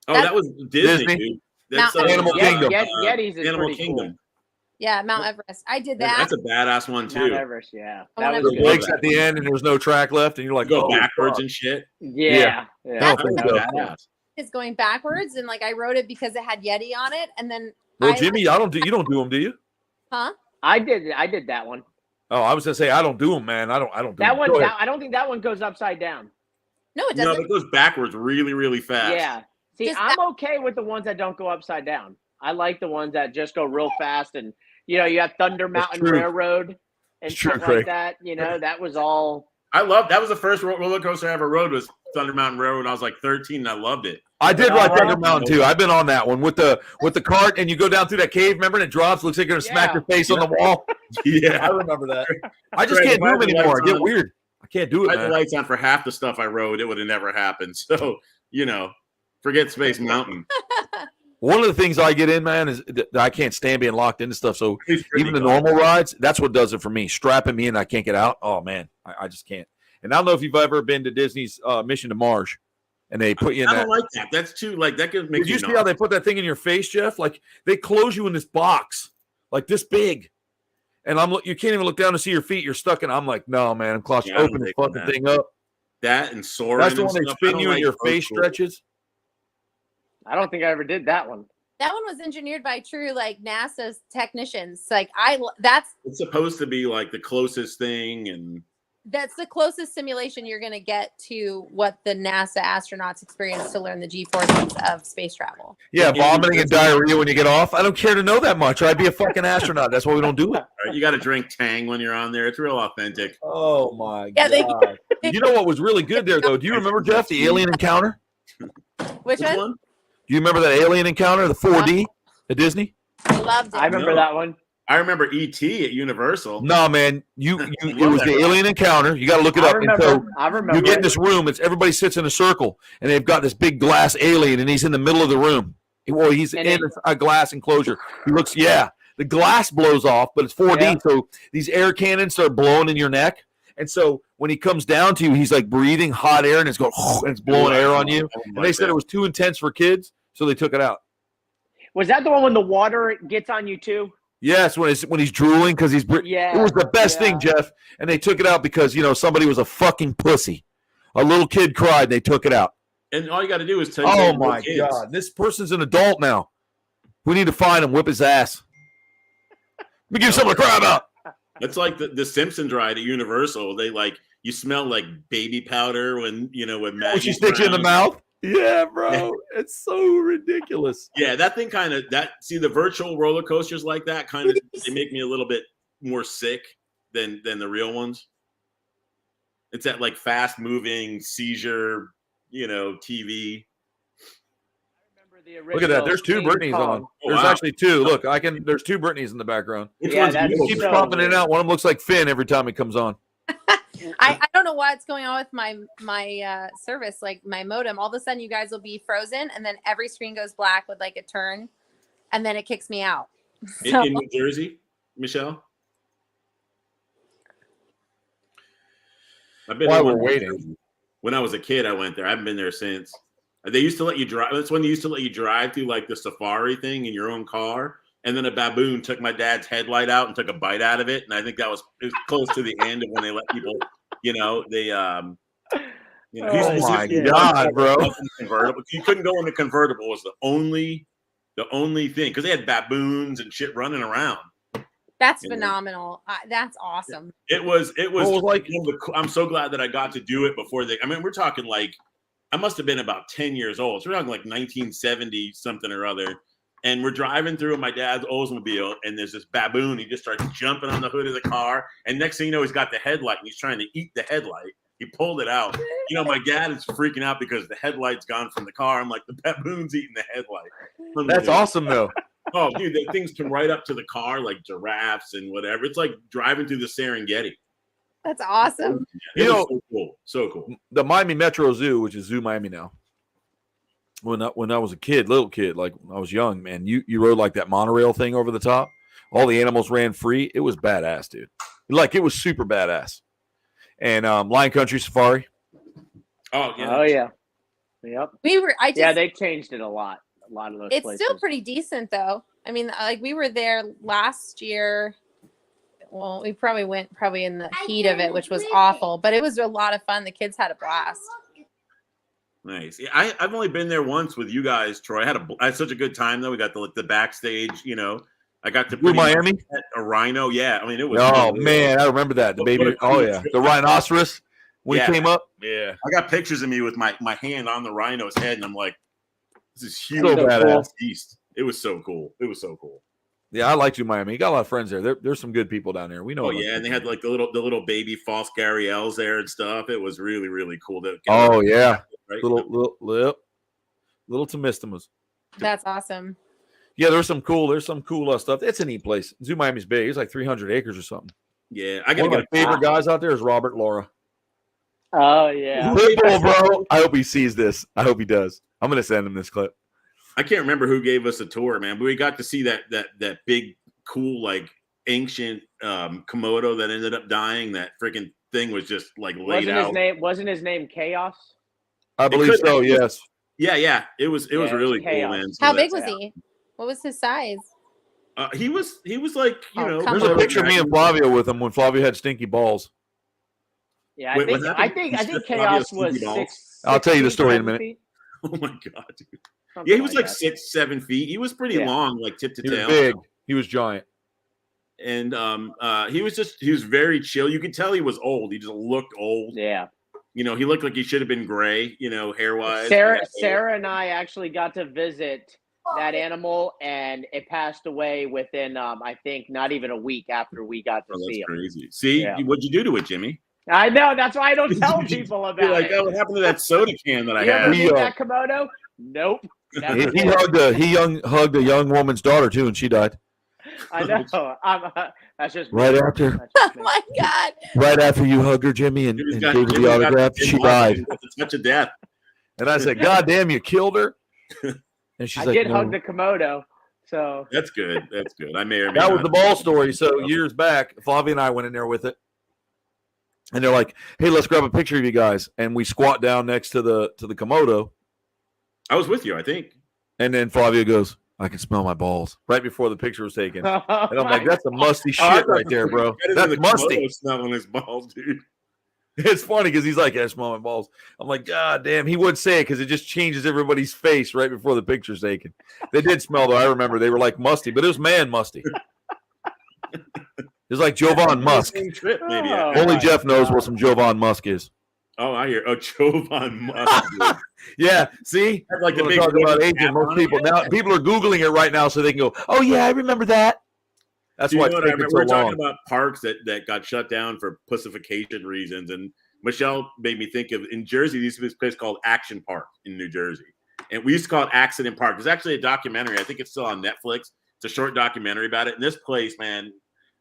Oh, that was Disney. Dude. That's Animal Kingdom. Yeti's is Animal pretty Kingdom. Cool. Yeah, Mount Everest. I did that. That's a badass one too. Mount Everest, yeah. I That wanna was The good. breaks at the end, and there's no track left, and you're like, Go oh, backwards fuck. and shit. Yeah. No, That was thank you. badass. Is going backwards, and like I wrote it because it had Yeti on it, and then Well, Jimmy, you don't do them, do you? huh? I did that one. Oh, I was gonna say I don't do them, man. I don't do That them. one, Go ahead. I don't think that one goes upside down. No, it No, doesn't. it goes backwards really, really fast. Yeah. See, Just I'm okay with the ones that don't go upside down. I like the ones that just go real fast, and you have Thunder Mountain true. Railroad and It's true, stuff Craig. like that. That was all. I love that was the first roller coaster I ever rode was Thunder Mountain Railroad when I was like 13 and I loved it. I did ride Oh, Thunder Mountain too. I've been on that one with the cart, and you go down through that cave. Remember, and it drops. Looks like you're gonna smack your face on the wall. I Yeah. remember that. I just Craig, can't do if I them had the anymore. I lights get on- weird. I can't do If I it, had the man. lights on for half the stuff I rode, it would have never happened. So, forget Space Mountain. One of the things I get in, man, is that I can't stand being locked into stuff. So It's pretty even the cool. normal rides, that's what does it for me. Strapping me in, I can't get out. Oh man, I just can't. And I don't know if you've ever been to Disney's Mission to Mars, and they put you in I that. don't like that. That's too that could make Did you see nauseous. how they put that thing in your face, Jeff? Like they close you in this box, like this big, and you can't even look down to see your feet. You're stuck in. I'm like, no, man, I'm claustrophobic. Yeah, I don't Open the dig fucking that. thing up. That and soaring. That's the and one they stuff. I spin don't you, and like your those face cool. stretches. I don't think I ever did that one. That one was engineered by true like NASA's technicians. Like It's supposed to be like the closest thing, and that's the closest simulation you're going to get to what the NASA astronauts experience to learn the G-forces of space travel. Yeah, vomiting and diarrhea when you get off. I don't care to know that much. I'd be a fucking astronaut. That's why we don't do it. you got to drink Tang when you're on there. It's real authentic. Oh my Yeah, god! You know what was really good there though? Do you remember, Jeff, the alien encounter? Which one? Do you remember that alien encounter, the 4D at Disney? I loved it. I remember that one. I remember E.T. at Universal. No, man. It was the alien encounter. You got to look it I up. remember. And so I remember. you get in this room. It's everybody sits in a circle, and they've got this big glass alien, and he's in the middle of the room. Well, he's And in a glass enclosure. He looks, the glass blows off, but it's 4D, Yeah. so these air cannons start blowing in your neck. And so when he comes down to you, he's like breathing hot air, and it's going, and it's blowing air on you. And they said it was too intense for kids, so they took it out. Was that the one when the water gets on you too? Yes, when he's drooling because he's Yeah, it was the best thing, Jeff. And they took it out because somebody was a fucking pussy. A little kid cried. And they took it out. And all you got to do is tell Oh my god, this person's an adult now. We need to find him, whip his ass. Let me give you something to cry about. It's like the Simpsons ride at Universal. They you smell like baby powder when when Maggie. When she sticks you in the mouth. Yeah, bro, it's so ridiculous. Yeah, that thing kind of See, the virtual roller coasters like that kind of they make me a little bit more sick than the real ones. It's that like fast moving seizure, TV. Look at that. There's two Britneys on. There's actually two. Look, there's two Britneys in the background. Which Yeah, one's that's beautiful? Keeps so popping in weird. and out. One of them looks like Finn every time it comes on. I don't know what's going on with my service, like my modem. All of a sudden, you guys will be frozen, and then every screen goes black with like a turn, and then it kicks me out. So, In New Jersey, Michelle. I've been While there we're waiting. When I was a kid, I went there. I haven't been there since. They used to let you drive. That's when they used to let you drive through like the safari thing in your own car. And then a baboon took my dad's headlight out and took a bite out of it. And I think it was close to the end of when they let people, they Oh my god, bro! Convertible. You couldn't go in the convertible. Was the only thing because they had baboons and shit running around. that's phenomenal. That's awesome. It was like I'm so glad that I got to do it before they. I mean, we're talking like I must have been about 10 years old. So we're talking like 1970 something or other. And we're driving through my dad's Oldsmobile, and there's this baboon. He just starts jumping on the hood of the car, and next thing you know, he's got the headlight, and he's trying to eat the headlight. He pulled it out. My dad is freaking out because the headlight's gone from the car. I'm like, the baboon's eating the headlight. That's awesome, though. Oh, dude, the things come right up to the car like giraffes and whatever. It's like driving through the Serengeti. That's awesome. It was so cool. So cool. The Miami Metro Zoo, which is Zoo Miami now, when I was a kid, little kid, like when I was young, man, you rode like that monorail thing over the top. All the animals ran free. It was badass, dude. Like it was super badass. And Lion Country Safari. Oh yeah. Oh yeah. Yep. Yeah, they changed it a lot. A lot of those it's places. still pretty decent though. I mean, like we were there last year. Well, we probably went in the heat of it, which was awful, but it was a lot of fun. The kids had a blast. Nice. Yeah, I've only been there once with you guys, Troy. I had such a good time though. We got the backstage, I got to Miami pet a rhino. Yeah, I mean it was. Oh man, I remember that. The baby. Oh yeah, the rhinoceros when he came up. Yeah, I got pictures of me with my hand on the rhino's head, and I'm like, this is huge. So badass. Beast. It was so cool. It was so cool. Yeah, I liked you, Miami. You got a lot of friends there. There's some good people down there. We know. Oh yeah, and they had like the little baby false Gariels there and stuff. It was really really cool. Oh yeah, right? little Tomistimas. That's awesome. Yeah, there's some cool stuff. It's a neat place. Zoo Miami's big. It's like 300 acres or something. Yeah, I got one of my favorite guys out there is Robert Laura. Oh yeah, Pitbull, bro. I hope he sees this. I hope he does. I'm gonna send him this clip. I can't remember who gave us a tour, man, but we got to see that big, cool, like ancient Komodo that ended up dying. That freaking thing was just like laid out. Wasn't his name Chaos? I believe so. Yes. Yeah. It was really cool, man. How big was he? What was his size? He was like, there's a picture of me and Flavio with him when Flavio had stinky balls. Yeah, I think Chaos was 6. I'll tell you the story in a minute. Feet? Oh my god, dude. Yeah, he was like 6-7 feet. He was pretty long, like tip to tail. He was big. He was giant. And he was very chill. You could tell he was old. He just looked old. Yeah. He looked like he should have been gray, hair wise. Sarah and I actually got to visit that animal, and it passed away within I think not even a week after we got to see him. Crazy. See, what'd you do to it, Jimmy? I know, that's why I don't tell people about like, it. Oh, what happened to that soda can that I you had? Ever seen that Komodo? Nope. He hugged a young woman's daughter too, and she died. I know. That's just right after. Oh my god! Right after you hugged her, Jimmy, and gave her the autograph, she died. The touch of death. And I said, "God damn, you killed her." And she's I did hug the Komodo. So that's good. That's good. I may or may that not. was the ball story. So years back, Flavia and I went in there with it. And they're like, "Hey, let's grab a picture of you guys." And we squat down next to the Komodo. I was with you, I think. And then Flavia goes, "I can smell my balls," right before the picture was taken. And I'm like, "That's a musty shit right there, bro. That's musty." Smelling his balls, dude. It's funny because he's like, "I smell my balls." I'm like, "God damn!" He would say it because it just changes everybody's face right before the picture's taken. They did smell though. I remember they were like musty, but it was man musty. It's like Jovan Musk. Trip, maybe. Only Jeff knows what some Jovan Musk is. Oh, I hear. Oh, Jovan Musk. Yeah, see, like the big talk about aging. Most people now, people are googling it right now so they can go, "Oh yeah, I remember that." That's why it's taking so we're long. talking about parks that got shut down for pussification reasons, and Michelle made me think of in Jersey. There used to be this place called Action Park in New Jersey, and we used to call it Accident Park. There's actually a documentary. I think it's still on Netflix. It's a short documentary about it. And this place, man,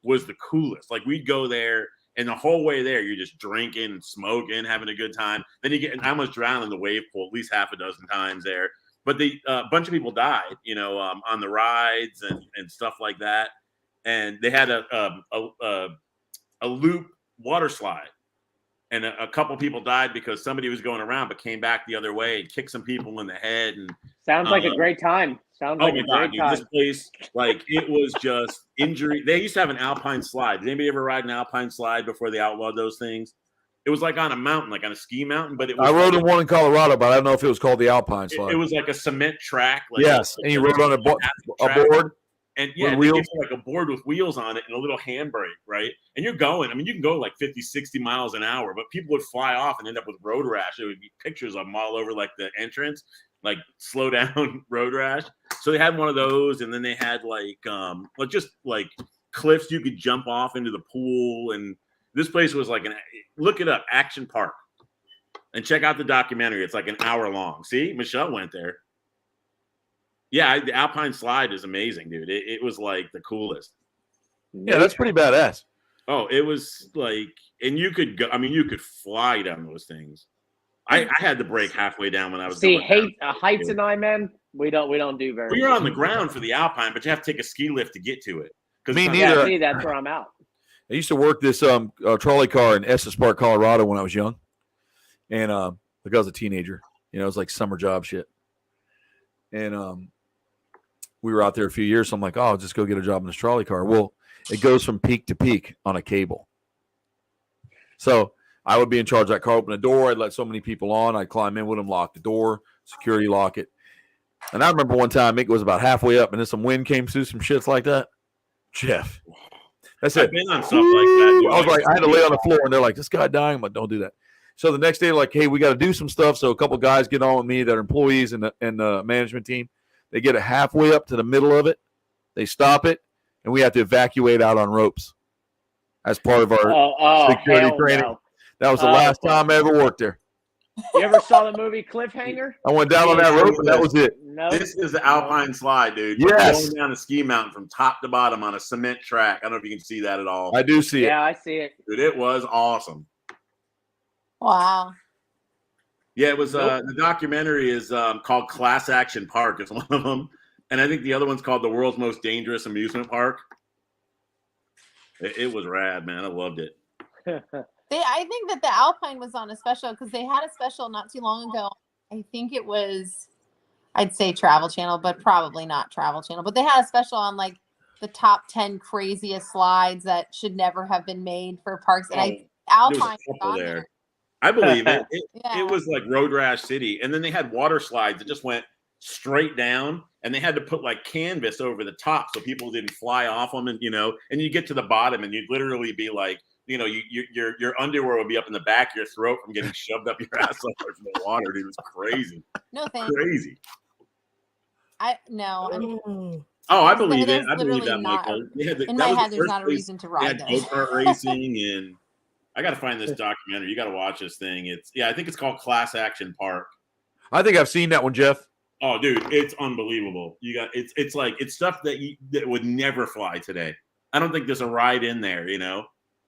was the coolest. Like we'd go there, and the whole way there, you're just drinking, smoking, having a good time. Then I almost drowned in the wave pool at least half a dozen times there. But a bunch of people died, on the rides and stuff like that. And they had a loop water slide, and a couple people died because somebody was going around but came back the other way and kicked some people in the head. And sounds like a great time. Sounds like a great time. This place, like it was just injury. They used to have an alpine slide. Did anybody ever ride an alpine slide before they outlawed those things? It was like on a mountain, like on a ski mountain, but it was. I rode in one in Colorado, but I don't know if it was called the alpine slide. It was like a cement track. Like yes, and you rode on a board. And yeah, wheels? they give you like a board with wheels on it and a little handbrake, right? And you're going. I mean, you can go like 50, 60 miles an hour, but people would fly off and end up with road rash. There would be pictures of them all over like the entrance, like slow down road rash. So they had one of those, and then they had like just like cliffs you could jump off into the pool. And this place was like look it up, Action Park, and check out the documentary. It's like an hour long. See, Michelle went there. Yeah, the alpine slide is amazing, dude. It was like the coolest. Yeah, that's pretty badass. Oh, it was like, and you could go. I mean, you could fly down those things. I had to break halfway down when I was Heights and I, man, we don't do very. Well, you're on the ground for the Alpine, but you have to take a ski lift to get to it. Me neither. Yeah, see, that's where I'm out. I used to work this trolley car in Estes Park, Colorado when I was young. And like I was a teenager. You know, it was like summer job shit. And we were out there a few years, so I'm like, oh, I'll just go get a job in this trolley car. Well, it goes from peak to peak on a cable. So I would be in charge of that car, open the door. I'd let so many people on. I'd climb in with them, lock the door, security lock it. And I remember one time it was about halfway up, and then some wind came through, some shits like that. Jeff. That's it. I've been on stuff like that. I was like, I had to lay on the floor, and they're like, this guy dying. I'm like, don't do that. So the next day, like, hey, we got to do some stuff. So a couple of guys get on with me that are employees and the management team. They get it halfway up to the middle of it. They stop it, and we have to evacuate out on ropes as part of our security training. No. That was the last time I ever worked there. You ever saw the movie Cliffhanger? I went down on that rope, and that was it. No. This is the Alpine slide, dude. Yes. Going down a ski mountain from top to bottom on a cement track. I don't know if you can see that at all. I do see it. Yeah, I see it. Dude, it was awesome. Wow. Yeah, it was. The documentary is called Class Action Park. It's one of them, and I think the other one's called The World's Most Dangerous Amusement Park. It was rad, man. I loved it. I think that the Alpine was on a special because they had a special not too long ago. I think it was, I'd say Travel Channel, but probably not Travel Channel. But they had a special on like the top 10 craziest slides that should never have been made for parks. And Alpine was on there. I believe it. It was like Road Rash City. And then they had water slides that just went straight down, and they had to put like canvas over the top so people didn't fly off them. And, and you get to the bottom and you'd literally be like, your underwear would be up in the back of your throat from getting shoved up your ass from the water, dude. It was crazy. No thanks. Crazy. I believe it. I believe that, Michael. In my head, there's not a reason to ride those. Go-kart racing, and I got to find this documentary. You got to watch this thing. I think it's called Class Action Park. I think I've seen that one, Jeff. Oh, dude, it's unbelievable. It's stuff that would never fly today. I don't think there's a ride in there,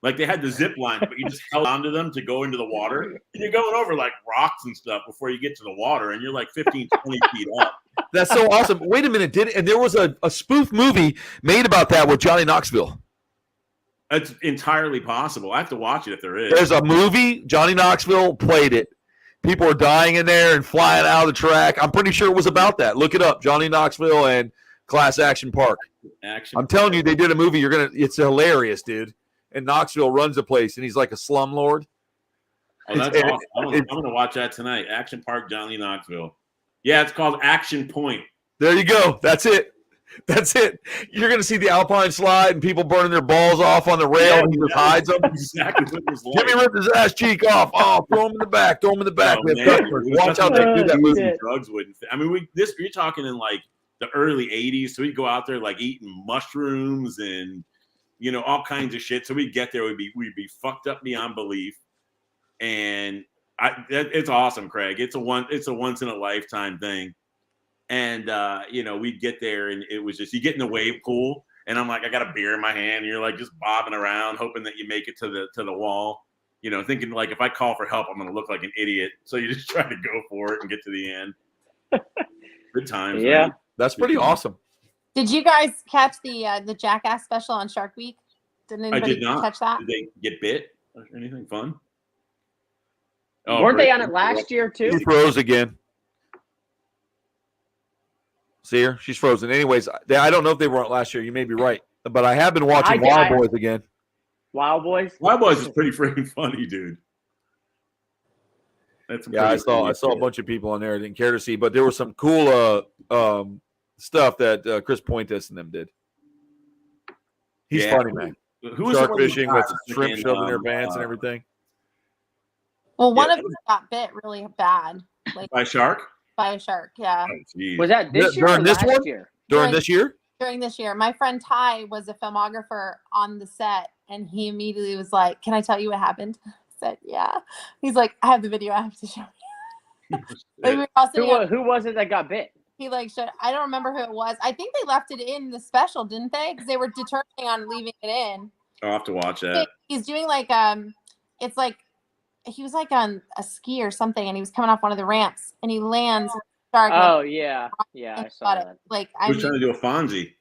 Like they had the zip lines, but you just held onto them to go into the water. And you're going over like rocks and stuff before you get to the water, and you're like 15, 20 feet up. That's so awesome. Wait a minute, and there was a spoof movie made about that with Johnny Knoxville. It's entirely possible. I have to watch it if there is. There's a movie, Johnny Knoxville played it. People are dying in there and flying out of the track. I'm pretty sure it was about that. Look it up, Johnny Knoxville and Class Action Park. I'm telling you, they did a movie. It's hilarious, dude. And Knoxville runs the place, and he's like a slumlord. Oh, that's awesome. I'm going to watch that tonight. Action Park, Johnny Knoxville. Yeah, it's called Action Point. There you go. That's it. You're going to see the Alpine slide and people burning their balls off on the rail, and he just hides them. Exactly what it was like. Jimmy ripped his ass cheek off. Oh, throw him in the back. We have customers. Watch how they do that movie. Drugs wouldn't fit. I mean, you're talking in like the early 80s, so we'd go out there like eating mushrooms and all kinds of shit. So we'd get there, we'd be fucked up beyond belief. And it's awesome, Craig. It's a once in a lifetime thing. And we'd get there, and it was just, you get in the wave pool, and I'm like, I got a beer in my hand, and you're like just bobbing around, hoping that you make it to the wall, thinking like, if I call for help, I'm gonna look like an idiot. So you just try to go for it and get to the end. Good times. Yeah, man. That's pretty awesome. Did you guys catch the Jackass special on Shark Week? Didn't anybody I did not catch that? Did they get bit or anything fun? Weren't they on it last year too? She froze again. See her? She's frozen. Anyways, I don't know if they weren't last year. You may be right. But I have been watching Wild Boys again. Wild Boys? Wild Boys is pretty freaking funny, dude. I saw a bunch of people on there I didn't care to see, but there was some cool stuff that Chris Pointes and them did. He's funny, man. Shark fishing with shrimp shoved in their pants and everything. Well, one of them got bit really bad. Like, by a shark? By a shark, yeah. Oh, was that this year during or this last one? year? During this year? During this year. My friend Ty was a filmographer on the set, and he immediately was like, "Can I tell you what happened?" I said, "Yeah." He's like, "I have the video. I have to show you." Like, we were also, who was it that got bit? He I don't remember who it was. I think they left it in the special, didn't they? Because they were determining on leaving it in. I'll have to watch that. He's doing like it's like he was like on a ski or something, and he was coming off one of the ramps, and he lands with the shark. Oh yeah, I saw that. Like He was trying to do a Fonzie.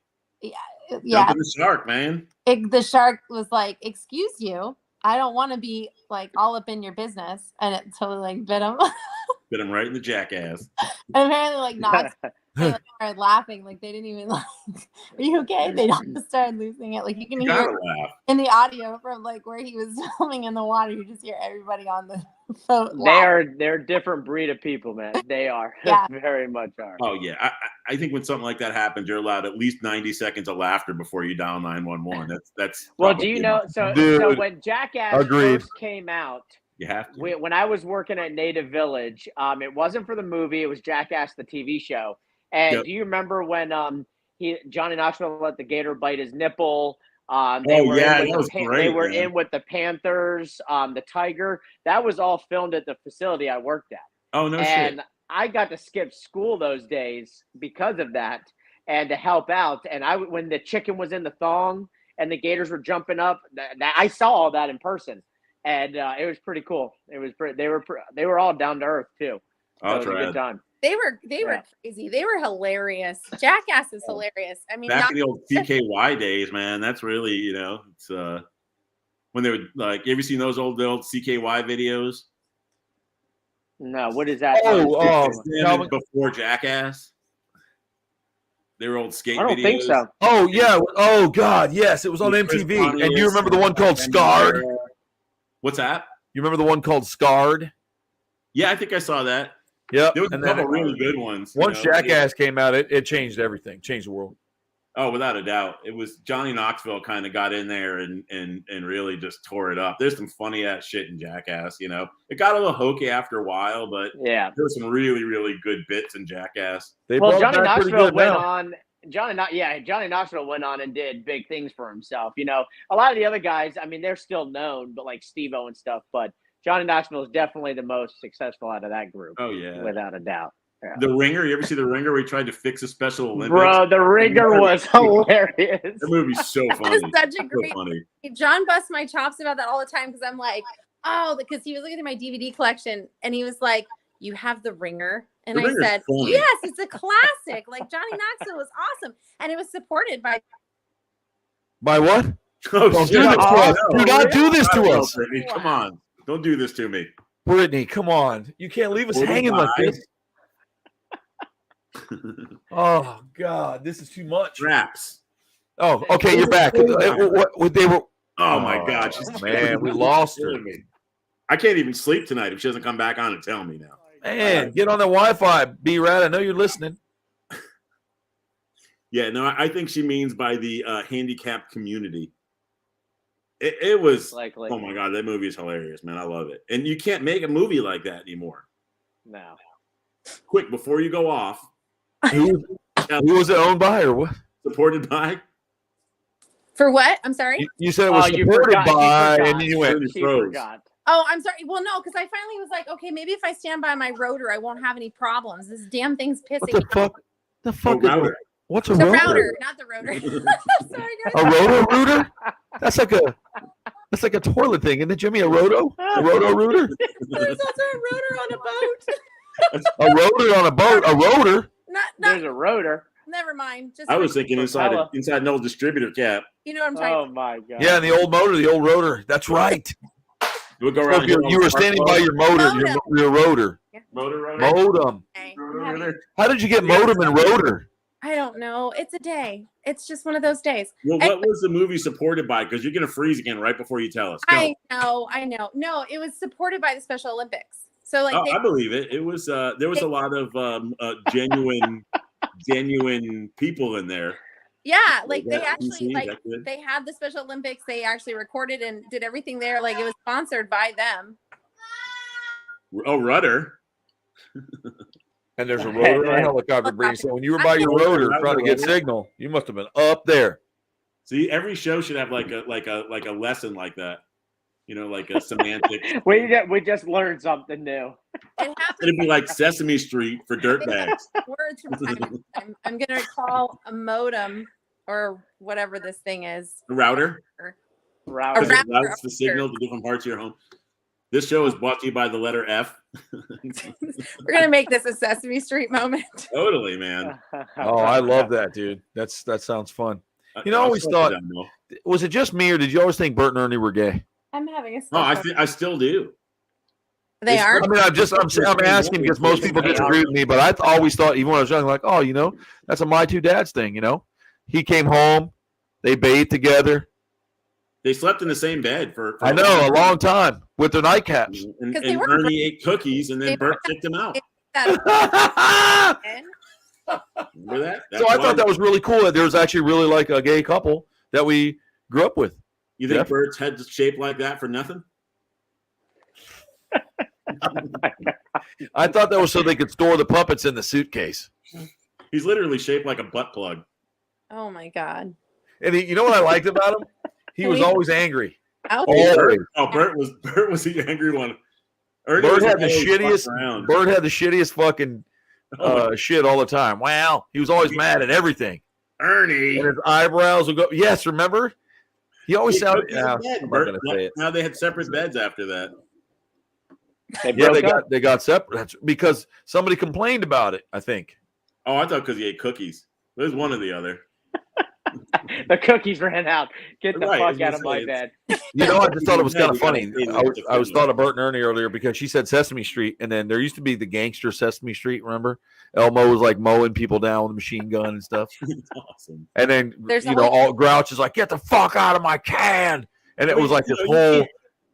yeah. Jumping the shark, man. The shark was like, "Excuse you, I don't want to be like all up in your business," and it totally like bit him. Bit him right in the jackass. And apparently, like not. They like, started laughing, like they didn't even like. Are you okay? They just started losing it. Like you can hear Laugh. in the audio from like where he was filming in the water. You just hear everybody on the boat. They're a different breed of people, man. They are. Yeah. Very much are. Oh yeah, I think when something like that happens, you're allowed at least 90 seconds of laughter before you dial 911. That's well. Do you know? So when Jackass first came out, you have to. When I was working at Native Village, it wasn't for the movie. It was Jackass the TV show. And do you remember when Johnny Knoxville let the gator bite his nipple? They were in with the Panthers, the Tiger. That was all filmed at the facility I worked at. Oh, no shit. And I got to skip school those days because of that and to help out. And when the chicken was in the thong and the gators were jumping up, I saw all that in person. And it was pretty cool. It was they were all down to earth too. So it was a good time. They were crazy. They were hilarious. Jackass is hilarious. I mean, back in the old CKY days, man. That's really, it's when they were like, you ever seen those old CKY videos? No, what is that? Before Jackass. They were old skate videos. I don't think so. Oh yeah. Oh God, yes. It was on MTV. And you remember the one called Scarred? What's that? You remember the one called Scarred? Yeah, I think I saw that. Yep. There was a couple really good ones. Once Jackass came out, it changed everything, changed the world. Oh, without a doubt. It was Johnny Knoxville kind of got in there and really just tore it up. There's some funny ass shit in Jackass, It got a little hokey after a while, but yeah, there's some really, really good bits in Jackass. Johnny Knoxville went on. Johnny Knoxville went on and did big things for himself. A lot of the other guys, I mean, they're still known, but like Steve-O and stuff, but Johnny Knoxville is definitely the most successful out of that group. Oh, yeah. Without a doubt. Yeah. The Ringer. You ever see The Ringer where he tried to fix a Special Olympics? Bro, The Ringer was hilarious. That movie's so funny. It's such a great funny. John busts my chops about that all the time because I'm like, because he was looking at my DVD collection and he was like, you have The Ringer? And I said, yes, it's a classic. Like Johnny Knoxville was awesome. And it was supported by what? Oh, don't do this to us. Do not do this to us. Brittany, come on. Don't do this to me. Brittany, come on. You can't leave us hanging like this. Oh, God. This is too much. Raps. Oh, okay. You're back. What they were. Oh, my God. Man, we lost her. I can't even sleep tonight if she doesn't come back on and tell me now. Man, get on the Wi-Fi, B-Rad. I know you're listening. Yeah, no, I think she means by the handicapped community. It was likely. Oh my God, that movie is hilarious, man. I love it. And you can't make a movie like that anymore. No. Quick, before you go off. Who was it owned by or what? Supported by? For what? I'm sorry? You said it was supported by, and then you went. Oh, I'm sorry. Well, no, because I finally was like, okay, maybe if I stand by my rotor, I won't have any problems. This damn thing's pissing me off. The fuck is it? What's a rotor? The router, not the rotor. Sorry, guys. A rotor-rooter? That's like a toilet thing, isn't it, Jimmy? A roto-rooter? There's also a rotor on a boat. A rotor on a boat? A rotor? There's a rotor. Never mind. I was thinking inside an old distributor cap. You know what I'm talking about? Oh, my God. Yeah, the old motor, the old rotor. That's right. We'll go around you were standing by your motor, your rotor. Yeah. Modem. Okay. How did you get modem and rotor? I don't know. It's a day. It's just one of those days. Well, what was the movie supported by? Because you're going to freeze again right before you tell us. Go. I know. No, it was supported by the Special Olympics. So, like, I believe it. It was there was a lot of genuine people in there. Yeah, like they actually they had the Special Olympics. They actually recorded and did everything there. Like it was sponsored by them. Oh, rudder. And there's a rotor on a helicopter breeze. So when you were by your rotor trying to get signal, you must have been up there. See, every show should have like a lesson like that. Like a semantic. We just learned something new. It'd be like Sesame Street for dirtbags. Words from time. I'm gonna call a modem or whatever this thing is. A router. Router. It routes the signal to different parts of your home. This show is brought to you by the letter F. We're gonna make this a Sesame Street moment. Totally, man. Oh, I love that, dude. That sounds fun. You know, I always thought, was it just me or did you always think Bert and Ernie were gay? I'm having a. I still do. They are. I mean, I'm asking because most people disagree with me, but I always thought, even when I was young, like, oh, you know, that's a my two dads thing. You know, he came home, they bathed together. They slept in the same bed for I know, a long time with their nightcaps. And Ernie ate cookies, and then Bert kicked him out. Remember that? So I thought that was really cool that there was actually really like a gay couple that we grew up with. You think Bert's head's shaped like that for nothing? I thought that was so they could store the puppets in the suitcase. He's literally shaped like a butt plug. Oh my god! And you know what I liked about him? He was always angry. Bert was the angry one. Bert had the shittiest fucking shit all the time. Wow, he was always mad at everything. Ernie and his eyebrows would go. Yes, remember? He always sounded. Yeah, I'm not gonna say it. Now they had separate beds after that. They got separate. That's because somebody complained about it, I think. Oh, I thought because he ate cookies. It was one or the other. The cookies ran out. Get the fuck out of my bed. You know, I just thought it was kind of funny. I was thought of Bert and Ernie earlier because she said Sesame Street, and then there used to be the gangster Sesame Street. Remember, Elmo was like mowing people down with a machine gun and stuff. Awesome. And then all Grouch is like, "Get the fuck out of my can!" And it was like this whole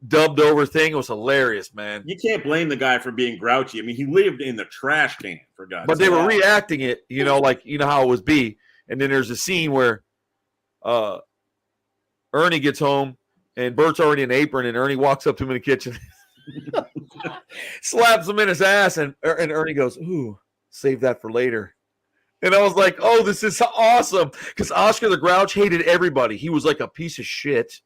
dubbed over thing. It was hilarious, man. You can't blame the guy for being grouchy. I mean, he lived in the trash can, for God's sake. But they were reacting it, you know, like you know how it was B. And then there's a scene where Ernie gets home and Bert's already in an apron, and Ernie walks up to him in the kitchen, slaps him in his ass, and Ernie goes, "Ooh, save that for later." And I was like, "Oh, this is awesome!" Because Oscar the Grouch hated everybody. He was like a piece of shit.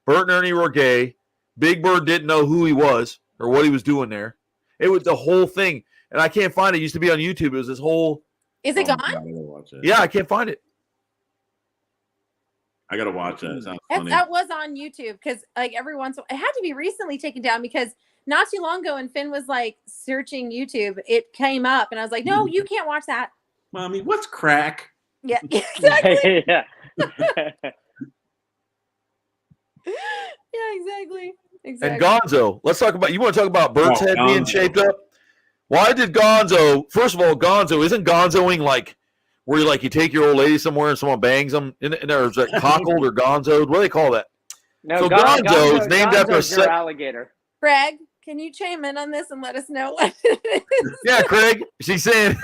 Bert and Ernie were gay. Big Bird didn't know who he was or what he was doing there. It was the whole thing, and I can't find it. It used to be on YouTube. It was this whole. Is it gone? Yeah, I can't find it. I gotta watch that. It sounds funny. That was on YouTube because like every once it had to be recently taken down because not too long ago when Finn was like searching YouTube, it came up and I was like, no, you can't watch that. Mommy, what's crack? Yeah, exactly. Yeah. Yeah, exactly. And Gonzo, let's talk about. You want to talk about Bert's head being shaped up? Why did Gonzo? First of all, Gonzo isn't Gonzoing like where you take your old lady somewhere and someone bangs them, and there's like cockled or Gonzoed. What do they call that? No, so Gonzo is named after a alligator. Craig, can you chime in on this and let us know what it is? Yeah, Craig. She's saying,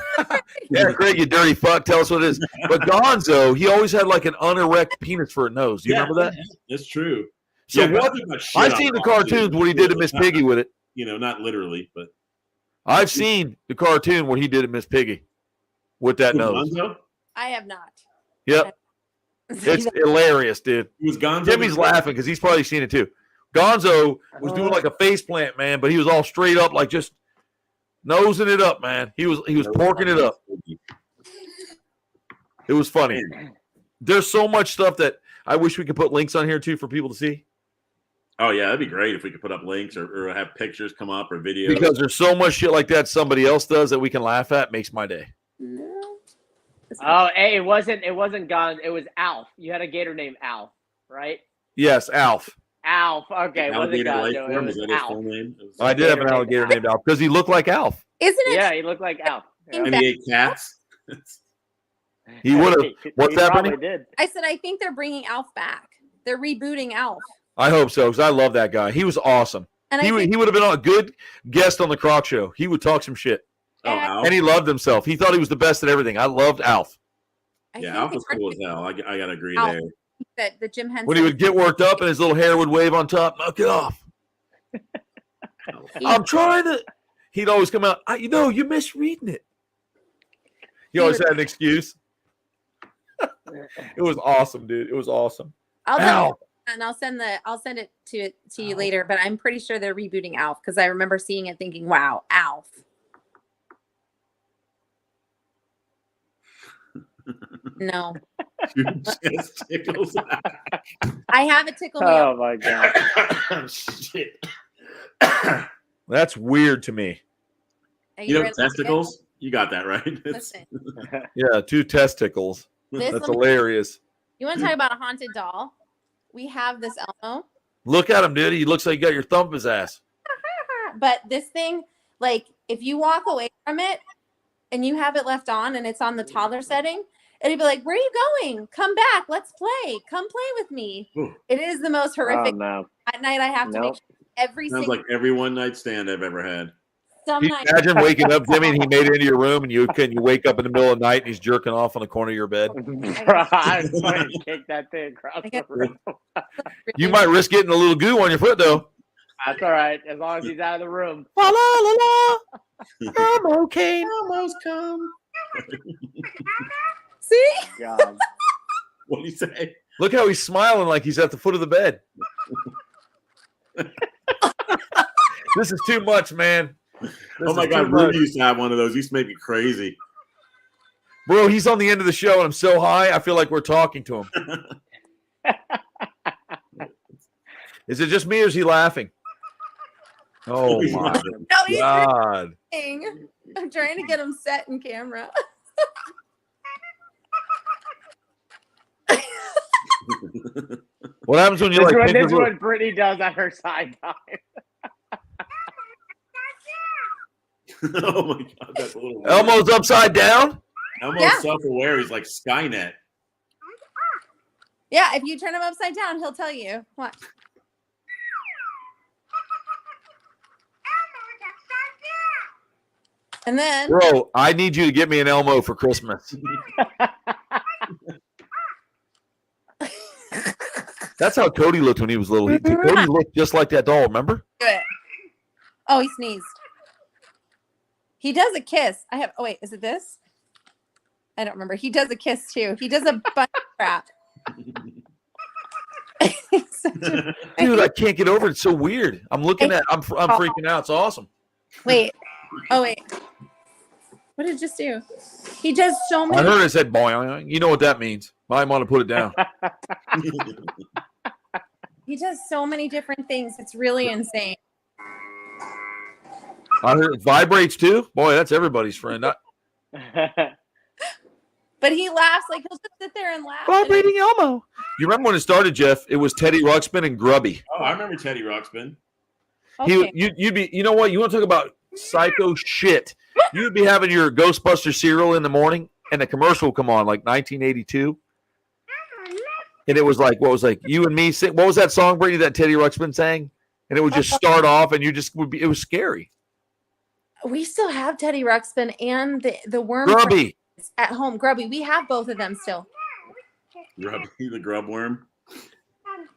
"Yeah, Craig, you dirty fuck. Tell us what it is." But Gonzo, he always had like an unerect penis for a nose. Do you remember that? It's true. So I've seen the cartoons what he did to Miss Piggy with it. You know, not literally, but I've seen the cartoon what he did to Miss Piggy with that nose. Gonzo? I have not. Yep. It's hilarious, dude. It was Gonzo. Jimmy's laughing because he's probably seen it too. Gonzo was doing like a face plant, man, but he was all straight up, like just nosing it up, man. He was porking it up. It was funny. There's so much stuff that I wish we could put links on here too for people to see. Oh yeah, that'd be great if we could put up links or have pictures come up or videos. Because there's so much shit like that somebody else does that we can laugh at. Makes my day. Oh, hey, it wasn't Gon. It was Alf. You had a gator named Alf, right? Yes, Alf. Alf. Okay, it wasn't Gonzo. It was Alf. I did have an alligator named Alf because he looked like Alf. Isn't it? Yeah, he looked like Alf. Yeah. And he ate cats. He would have. What's happening? Did. I said I think they're bringing Alf back. They're rebooting Alf. I hope so because I love that guy. He was awesome. And he would have been a good guest on the Croc show. He would talk some shit. And he loved himself. He thought he was the best at everything. I loved Alf. Yeah, Alf was cool as hell. I gotta agree Alf, there. That the Jim Henson. When he would get worked up and his little hair would wave on top, knock it off. I'm trying to. He'd always come out. You misreading it. He always had an excuse. It was awesome, dude. It was awesome. I'll send it to you later. But I'm pretty sure they're rebooting Alf because I remember seeing it, thinking, "Wow, Alf." No. Just tickles. I have a tickle me. Oh my god. Shit. That's weird to me. You know, testicles? You got that right. Listen. Yeah, 2 testicles. That's hilarious. You want to talk about a haunted doll? We have this Elmo. Look at him, dude. He looks like you got your thumb up his ass. But this thing, like, if you walk away from it and you have it left on and it's on the toddler setting, it'll be like, where are you going? Come back. Let's play. Come play with me. Ooh. It is the most horrific. Oh, no. At night, I have to make sure every Sounds single like every one night stand I've ever had. some Can you night. imagine waking up, Jimmy, and he made it into your room, and you wake up in the middle of the night, and he's jerking off on the corner of your bed? I'd fucking kick that thing across the room. You might risk getting a little goo on your foot, though. That's all right, as long as he's out of the room. La la la la. Elmo came. Almost come. See? God. What do you say? Look how he's smiling like he's at the foot of the bed. This is too much, man. Oh my God, Rudy used to have one of those. He used to make me crazy. Bro, he's on the end of the show, and I'm so high, I feel like we're talking to him. Is it just me, or is he laughing? Oh, my No, he's God. drinking. I'm trying to get him set in camera. What happens when you This like? is pinch what, your this what Brittany does at her side time. Oh my God, that's a little weird. Elmo's upside down? Elmo's Yeah. self-aware. He's like Skynet. Yeah, if you turn him upside down, he'll tell you. What? And then Bro, I need you to get me an Elmo for Christmas. That's how Cody looked when he was little. Cody looked just like that doll, remember? do it. Oh, he sneezed. He does a kiss. Oh wait, is it this? I don't remember. He does a kiss too. He does a bunch of crap. Dude, I can't get over it. It's so weird. I'm looking at I'm freaking out. It's awesome. Wait. Oh wait. What did it just do? He does so I many. heard it said boing. You know what that means. I want to put it down. He does so many different things. It's really insane. I heard it vibrates too. Boy, that's everybody's friend. But he laughs, like he'll just sit there and laugh. Vibrating Elmo. You remember when it started, Jeff? It was Teddy Ruxpin and Grubby. Oh, I remember Teddy Ruxpin. Okay. You'd be. You know what? You want to talk about psycho shit? You'd be having your Ghostbuster cereal in the morning, and the commercial would come on like 1982. And it was like, what was like you and me sing? What was that song, Brittany, that Teddy Ruxpin sang? And it would just start off, and you just would be. It was scary. We still have Teddy Ruxpin and the worm Grubby. at home. Grubby. We have both of them still. Grubby, the grub worm.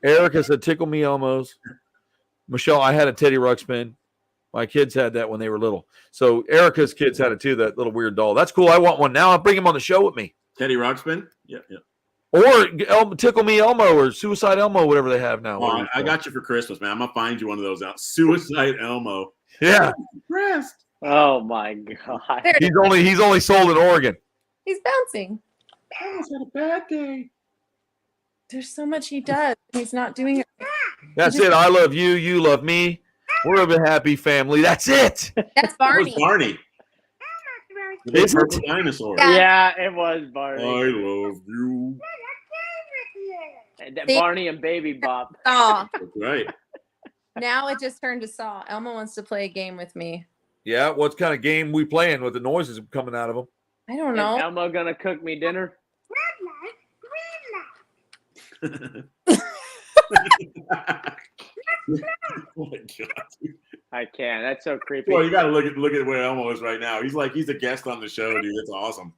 Erica said, "Tickle me, Elmos." Michelle, I had a Teddy Ruxpin. My kids had that when they were little. So Erica's kids had it too. That little weird doll. That's cool. I want one now. I'll bring him on the show with me. Teddy Ruxpin? Yeah, yeah. Or Tickle Me Elmo or Suicide Elmo, whatever they have now. Well, I got you for Christmas, man. I'm gonna find you one of those out. Suicide Elmo. Yeah. Rest. Oh my God. There it is. He's only sold in Oregon. He's bouncing. Elmo's had a bad day. There's so much he does. He's not doing it. That's it. I love you. You love me. We're a happy family. That's it. That's It Barney. was Barney. The big Is it? purple dinosaur. Yeah. Yeah, it was I Barney. love you. Barney and Baby Bop. Saw. That's right. Now it just turned to Saw. Elmo wants to play a game with me. Yeah. What kind of game we playing with the noises coming out of them? I don't Is know. Elmo gonna cook me dinner? Oh my God. I can. That's so creepy. Well, you gotta look at where Elmo is right now. He's a guest on the show, dude. It's awesome.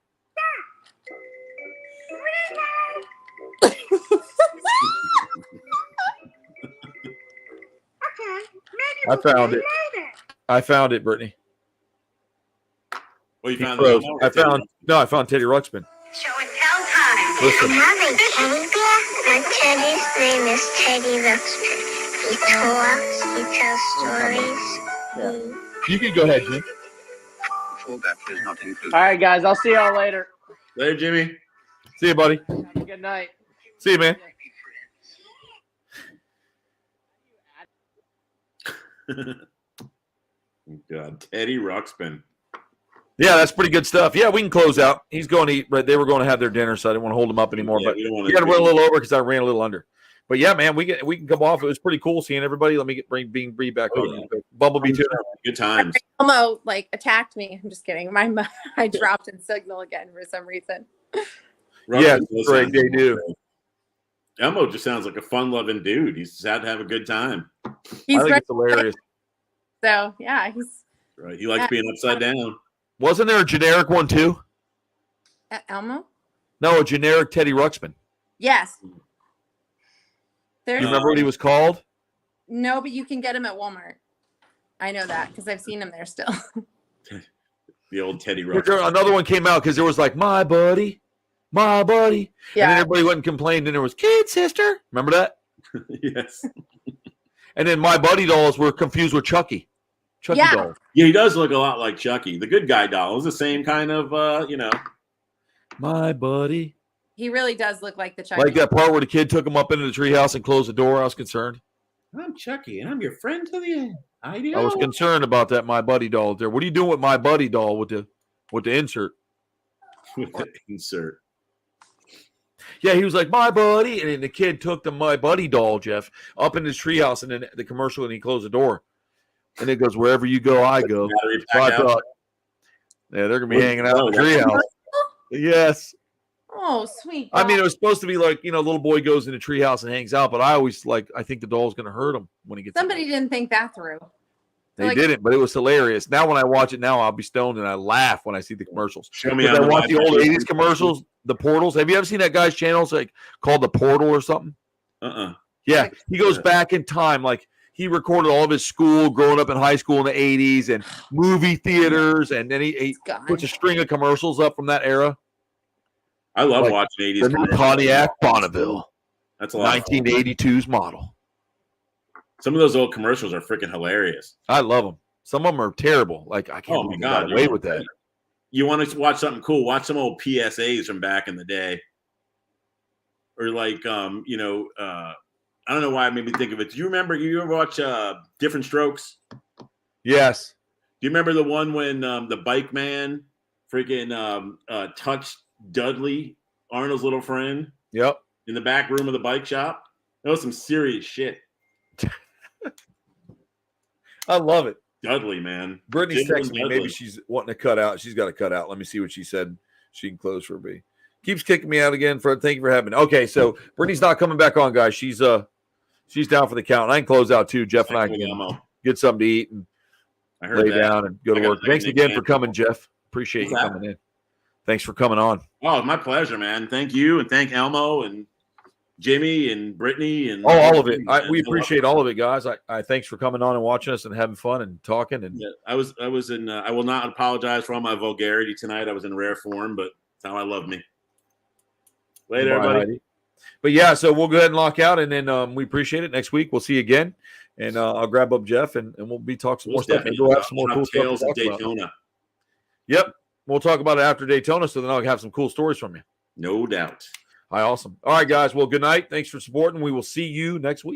I found it. I found it, Brittany. Well, you He found froze. Elmo? I found Teddy Ruxpin. Show and tell time. Listen. I have a teddy bear. My teddy's name is Teddy Ruxpin. He talks, he tells stories. You can go ahead, Jim. All right, guys. I'll see y'all later. Later, Jimmy. See you, buddy. Have a good night. See you, man. God, Teddy Ruxpin. Yeah, that's pretty good stuff. Yeah, we can close out. He's going to eat, but they were going to have their dinner, so I didn't want to hold him up anymore. Yeah, but we don't want we to got to run a little over because I ran a little under. But yeah, man, we can come off. It was pretty cool seeing everybody. Let me bring Bean Bree back on. Yeah. Bumblebee too. Good times. Elmo attacked me. I'm just kidding. I dropped in signal again for some reason. Yeah, great. They do. Elmo just sounds like a fun-loving dude. He's just had to have a good time. He's I think it's hilarious. So yeah, he's Right. He likes being upside down. Wasn't there a generic one too? Elmo. No, a generic Teddy Ruxpin. Yes. You There's remember what he was called? no, but you can get him at Walmart. I know that because I've seen him there still. The old Teddy Ruxpin. Another one came out because there was like my buddy. And then everybody went and complained, and there was Kid Sister. Remember that? Yes. And then my buddy dolls were confused with Chucky. Chucky doll. Yeah, he does look a lot like Chucky. The good guy doll is the same kind of, My buddy. He really does look like the Chucky. Like that part where the kid took him up into the treehouse and closed the door. I was concerned. I'm Chucky, and I'm your friend to the end. I do. I was concerned about that my buddy doll there. What are you doing with my buddy doll with the insert? With the insert. Yeah, he was like, my buddy. And then the kid took the my buddy doll, Jeff, up in his treehouse, and then the commercial, and he closed the door. And it goes, wherever you go, I go. So I thought, yeah, they're going to be hanging out in the treehouse. Yes. Oh, sweet. I mean, it was supposed to be like, little boy goes in the treehouse and hangs out, but I always I think the doll's going to hurt him when he gets Somebody didn't think that through. They didn't, but it was hilarious. Now, when I watch it now, I'll be stoned and I laugh when I see the commercials. Show me. I watch the old 80s commercials, the portals. Have you ever seen that guy's channel? It's called The Portal or something? Yeah, he goes back in time. He recorded all of his school, growing up in high school in the 80s and movie theaters, and then he puts a string of commercials up from that era. I love watching 80s. The new Pontiac Bonneville. That's a lot. 1982's model. Some of those old commercials are freaking hilarious. I love them. Some of them are terrible. I can't believe you got away with that. You want to watch something cool? Watch some old PSAs from back in the day. Or I don't know why it made me think of it. Do you remember? You ever watch Different Strokes? Yes. Do you remember the one when the bike man freaking touched Dudley, Arnold's little friend? Yep. In the back room of the bike shop? That was some serious shit. I love it. Dudley, man. Brittany's texting me. Maybe she's wanting to cut out. She's got to cut out. Let me see what she said. She can close for B. Keeps kicking me out again. Thank you for having me. Okay, so Brittany's not coming back on, guys. She's down for the count. I can close out too. Jeff and I can get something to eat and lay down and go to work. Thanks again for coming, Jeff. Appreciate you coming in. Thanks for coming on. Oh, my pleasure, man. Thank you, and thank Elmo and Jimmy and Brittany and all of it. We appreciate all of it, guys. I thanks for coming on and watching us and having fun and talking. And yeah, I was in. I will not apologize for all my vulgarity tonight. I was in rare form, but that's how I love me. Later, everybody. Heidi. But yeah, so we'll go ahead and lock out, and then we appreciate it. Next week we'll see you again, and I'll grab up Jeff and we'll be talking some more stuff. Maybe we'll have some more cool stuff to talk Daytona. About. Yep, we'll talk about it after Daytona, so then I'll have some cool stories from you. No doubt. Awesome. All right, guys. Well, good night. Thanks for supporting. We will see you next week.